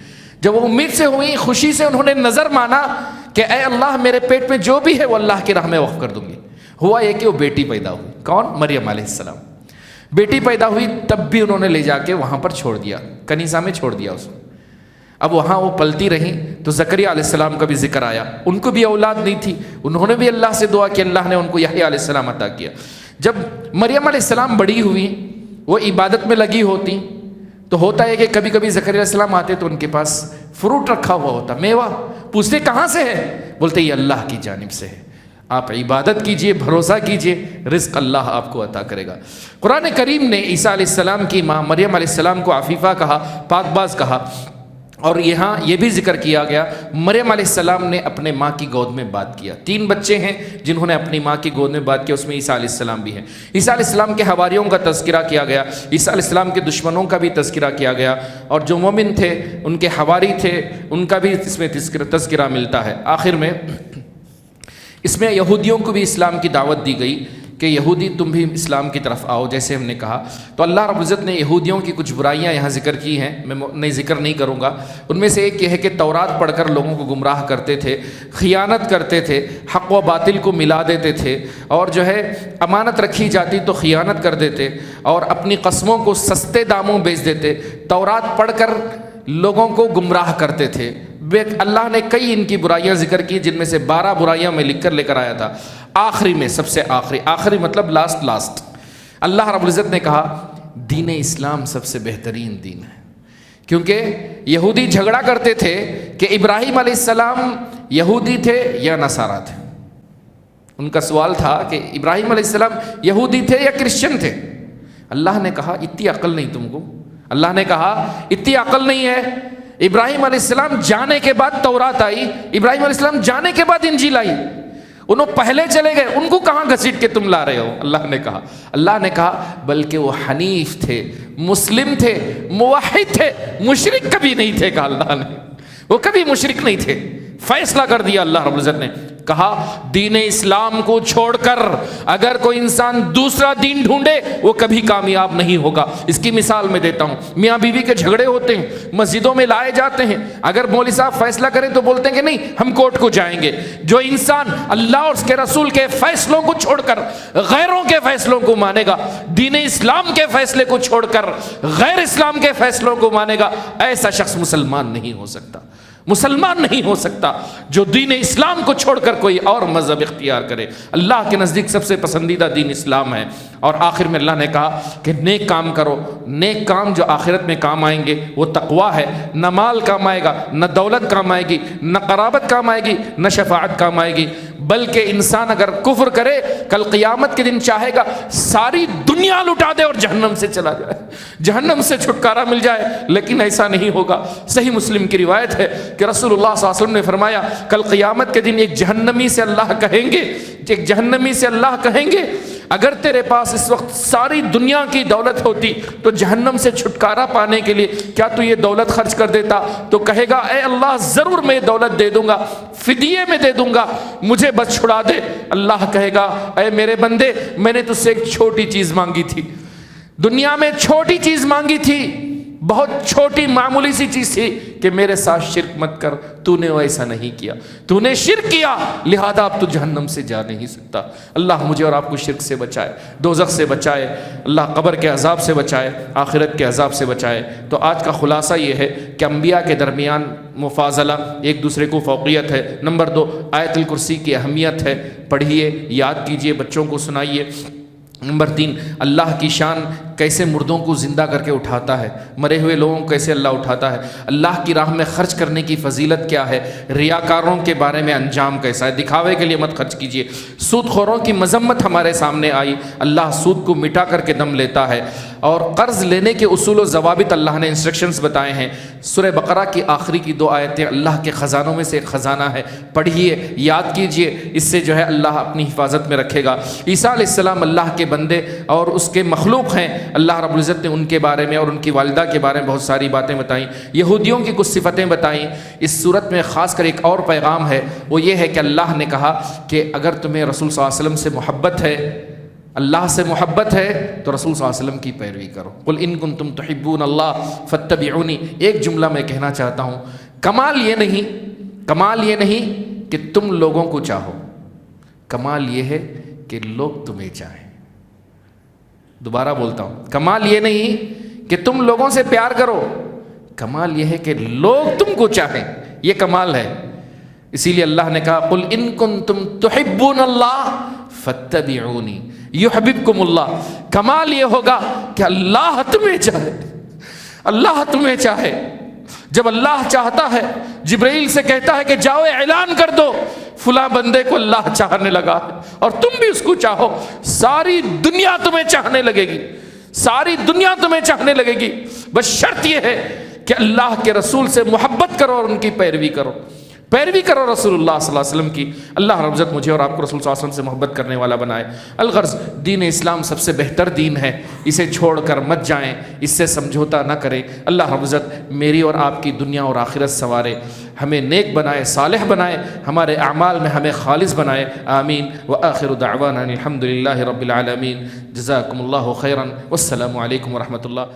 [SPEAKER 1] جب وہ امید سے ہوئی، خوشی سے انہوں نے نظر مانا کہ اے اللہ میرے پیٹ میں جو بھی ہے وہ اللہ کی راہ میں وقف کر دوں گی۔ ہوا یہ کہ وہ بیٹی پیدا ہوئی۔ کون؟ مریم علیہ السلام۔ بیٹی پیدا ہوئی، تب بھی انہوں نے لے جا کے وہاں پر چھوڑ دیا، کنیسہ میں چھوڑ دیا اس کو۔ اب وہاں وہ پلتی رہیں تو زکریا علیہ السلام کا بھی ذکر آیا، ان کو بھی اولاد نہیں تھی، انہوں نے بھی اللہ سے دعا کی، اللہ نے ان کو یحییٰ علیہ السلام عطا کیا۔ جب مریم علیہ السلام بڑی ہوئی، وہ عبادت میں لگی ہوتی، تو ہوتا ہے کہ کبھی کبھی زکریا علیہ السلام آتے تو ان کے پاس فروٹ رکھا ہوا ہوتا، میوہ، پوچھتے کہاں سے ہے؟ بولتے یہ اللہ کی جانب سے ہے، آپ عبادت کیجئے، بھروسہ کیجئے، رزق اللہ آپ کو عطا کرے گا۔ قرآن کریم نے عیسیٰ علیہ السلام کی ماں مریم علیہ السلام کو عفیفہ کہا، پاک باز کہا، اور یہاں یہ بھی ذکر کیا گیا مریم علیہ السلام نے اپنے ماں کی گود میں بات کیا۔ 3 بچے ہیں جنہوں نے اپنی ماں کی گود میں بات کیا، اس میں عیسیٰ علیہ السلام بھی ہیں۔ عیسیٰ علیہ السلام کے حواریوں کا تذکرہ کیا گیا، عیسیٰ علیہ السلام کے دشمنوں کا بھی تذکرہ کیا گیا، اور جو مومن تھے ان کے حواری تھے ان کا بھی اس میں تذکرہ ملتا ہے۔ آخر میں اس میں یہودیوں کو بھی اسلام کی دعوت دی گئی کہ یہودی تم بھی اسلام کی طرف آؤ، جیسے ہم نے کہا۔ تو اللہ رب العزت نے یہودیوں کی کچھ برائیاں یہاں ذکر کی ہیں، میں ذکر نہیں کروں گا۔ ان میں سے ایک یہ ہے کہ تورات پڑھ کر لوگوں کو گمراہ کرتے تھے، خیانت کرتے تھے، حق و باطل کو ملا دیتے تھے، اور جو ہے امانت رکھی جاتی تو خیانت کر دیتے، اور اپنی قسموں کو سستے داموں بیچ دیتے، تورات پڑھ کر لوگوں کو گمراہ کرتے تھے۔ اللہ نے کئی ان کی برائیاں ذکر کی، جن میں سے 12 برائیاں میں لکھ کر لے کر آیا تھا۔ آخری میں سب سے آخری مطلب لاسٹ اللہ رب العزت نے کہا دین اسلام سب سے بہترین دین ہے، کیونکہ یہودی جھگڑا کرتے تھے کہ ابراہیم علیہ السلام یہودی تھے یا نصارہ تھے۔ ان کا سوال تھا کہ ابراہیم علیہ السلام یہودی تھے یا کرسچن تھے۔ اللہ نے کہا اتنی عقل نہیں تم کو، اللہ نے کہا اتنی عقل نہیں ہے۔ ابراہیم علیہ السلام جانے کے بعد تورات آئی، ابراہیم علیہ السلام جانے کے بعد انجیل آئی، انہوں پہلے چلے گئے، ان کو کہاں گھسیٹ کے تم لا رہے ہو؟ اللہ نے کہا بلکہ وہ حنیف تھے، مسلم تھے، موحد تھے، مشرک کبھی نہیں تھے، کہا اللہ نے وہ کبھی مشرک نہیں تھے۔ فیصلہ کر دیا اللہ رب العزت نے، کہا دین اسلام کو چھوڑ کر اگر کوئی انسان دوسرا دین ڈھونڈے وہ کبھی کامیاب نہیں ہوگا۔ اس کی مثال میں دیتا ہوں، میاں بیوی کے جھگڑے ہوتے ہیں، مسجدوں میں لائے جاتے ہیں، اگر مولوی صاحب فیصلہ کریں تو بولتے ہیں کہ نہیں ہم کورٹ کو جائیں گے۔ جو انسان اللہ اور اس کے رسول کے فیصلوں کو چھوڑ کر غیروں کے فیصلوں کو مانے گا، دین اسلام کے فیصلے کو چھوڑ کر غیر اسلام کے فیصلوں کو مانے گا، ایسا شخص مسلمان نہیں ہو سکتا، مسلمان نہیں ہو سکتا۔ جو دین اسلام کو چھوڑ کر کوئی اور مذہب اختیار کرے، اللہ کے نزدیک سب سے پسندیدہ دین اسلام ہے۔ اور آخر میں اللہ نے کہا کہ نیک کام کرو، نیک کام جو آخرت میں کام آئیں گے وہ تقویٰ ہے۔ نہ مال کام آئے گا، نہ دولت کام آئے گی، نہ قرابت کام آئے گی، نہ شفاعت کام آئے گی، بلکہ انسان اگر کفر کرے کل قیامت کے دن چاہے گا ساری دنیا لٹا دے اور جہنم سے چلا جائے، جہنم سے چھٹکارا مل جائے، لیکن ایسا نہیں ہوگا۔ صحیح مسلم کی روایت ہے کہ رسول اللہ صلی اللہ علیہ وسلم نے فرمایا کل قیامت کے دن ایک جہنمی سے اللہ کہیں گے، ایک جہنمی سے اللہ کہیں گے اگر تیرے پاس اس وقت ساری دنیا کی دولت ہوتی تو جہنم سے چھٹکارا پانے کے لیے کیا تو یہ دولت خرچ کر دیتا؟ تو کہے گا اے اللہ ضرور میں دولت دے دوں گا، فدیے میں دے دوں گا، مجھے بس چھڑا دے۔ اللہ کہے گا اے میرے بندے میں نے تجھ سے ایک چھوٹی چیز مانگی تھی، دنیا میں چھوٹی چیز مانگی تھی، بہت چھوٹی معمولی سی چیز تھی کہ میرے ساتھ شرک مت کر، تو نے ایسا نہیں کیا، تو نے شرک کیا لہذا اب تو جہنم سے جا نہیں سکتا۔ اللہ مجھے اور آپ کو شرک سے بچائے، دوزخ سے بچائے، اللہ قبر کے عذاب سے بچائے، آخرت کے عذاب سے بچائے۔ تو آج کا خلاصہ یہ ہے کہ انبیاء کے درمیان مفاضلہ، ایک دوسرے کو فوقیت ہے۔ نمبر 2، آیت الکرسی کی اہمیت ہے، پڑھیے، یاد کیجئے، بچوں کو سنائیے۔ نمبر 3، اللہ کی شان کیسے مردوں کو زندہ کر کے اٹھاتا ہے، مرے ہوئے لوگوں کو کیسے اللہ اٹھاتا ہے، اللہ کی راہ میں خرچ کرنے کی فضیلت کیا ہے، ریاکاروں کے بارے میں انجام کیسا ہے، دکھاوے کے لیے مت خرچ کیجیے۔ سود خوروں کی مذمت ہمارے سامنے آئی، اللہ سود کو مٹا کر کے دم لیتا ہے۔ اور قرض لینے کے اصول و ضوابط اللہ نے انسٹرکشنز بتائے ہیں۔ سورہ بقرہ کی آخری کی 2 آیتیں اللہ کے خزانوں میں سے ایک خزانہ ہے، پڑھیے، یاد کیجیے، اس سے جو ہے اللہ اپنی حفاظت میں رکھے گا۔ عیسیٰ علیہ السلام اللہ کے بندے اور اس کے مخلوق ہیں، اللہ رب العزت نے ان کے بارے میں اور ان کی والدہ کے بارے میں بہت ساری باتیں بتائیں، یہودیوں کی کچھ صفتیں بتائیں۔ اس صورت میں خاص کر ایک اور پیغام ہے، وہ یہ ہے کہ اللہ نے کہا کہ اگر تمہیں رسول صلی اللہ علیہ وسلم سے محبت ہے، اللہ سے محبت ہے تو رسول صلی اللہ علیہ وسلم کی پیروی کرو۔ قل ان کنتم تحبون اللہ فاتبعونی۔ ایک جملہ میں کہنا چاہتا ہوں، کمال یہ نہیں کہ تم لوگوں کو چاہو، کمال یہ ہے کہ لوگ تمہیں چاہیں۔ دوبارہ بولتا ہوں، کمال یہ نہیں کہ تم لوگوں سے پیار کرو، کمال یہ ہے کہ لوگ تم کو چاہیں، یہ کمال ہے۔ اسی لیے اللہ نے کہا قل ان کنتم تحبون اللہ فاتبعونی یحببکم اللہ۔ کمال یہ ہوگا کہ اللہ تمہیں چاہے، اللہ تمہیں چاہے۔ جب اللہ چاہتا ہے، جبرائیل سے کہتا ہے کہ جاؤ اعلان کر دو فلاں بندے کو اللہ چاہنے لگا ہے، اور تم بھی اس کو چاہو، ساری دنیا تمہیں چاہنے لگے گی، ساری دنیا تمہیں چاہنے لگے گی۔ بس شرط یہ ہے کہ اللہ کے رسول سے محبت کرو اور ان کی پیروی کرو، پیروی کرو رسول اللہ صلی اللہ علیہ وسلم کی۔ اللہ رب العزت مجھے اور آپ کو رسول صلی اللہ علیہ وسلم سے محبت کرنے والا بنائے۔ الغرض، دین اسلام سب سے بہتر دین ہے، اسے چھوڑ کر مت جائیں، اس سے سمجھوتا نہ کریں۔ اللہ رب العزت میری اور آپ کی دنیا اور آخرت سنوارے، ہمیں نیک بنائے، صالح بنائے، ہمارے اعمال میں ہمیں خالص بنائے، آمین۔ وآخر دعوانا الحمد للہ رب العالمین۔ جزاکم اللہ خیرا، والسلام علیکم ورحمۃ اللہ۔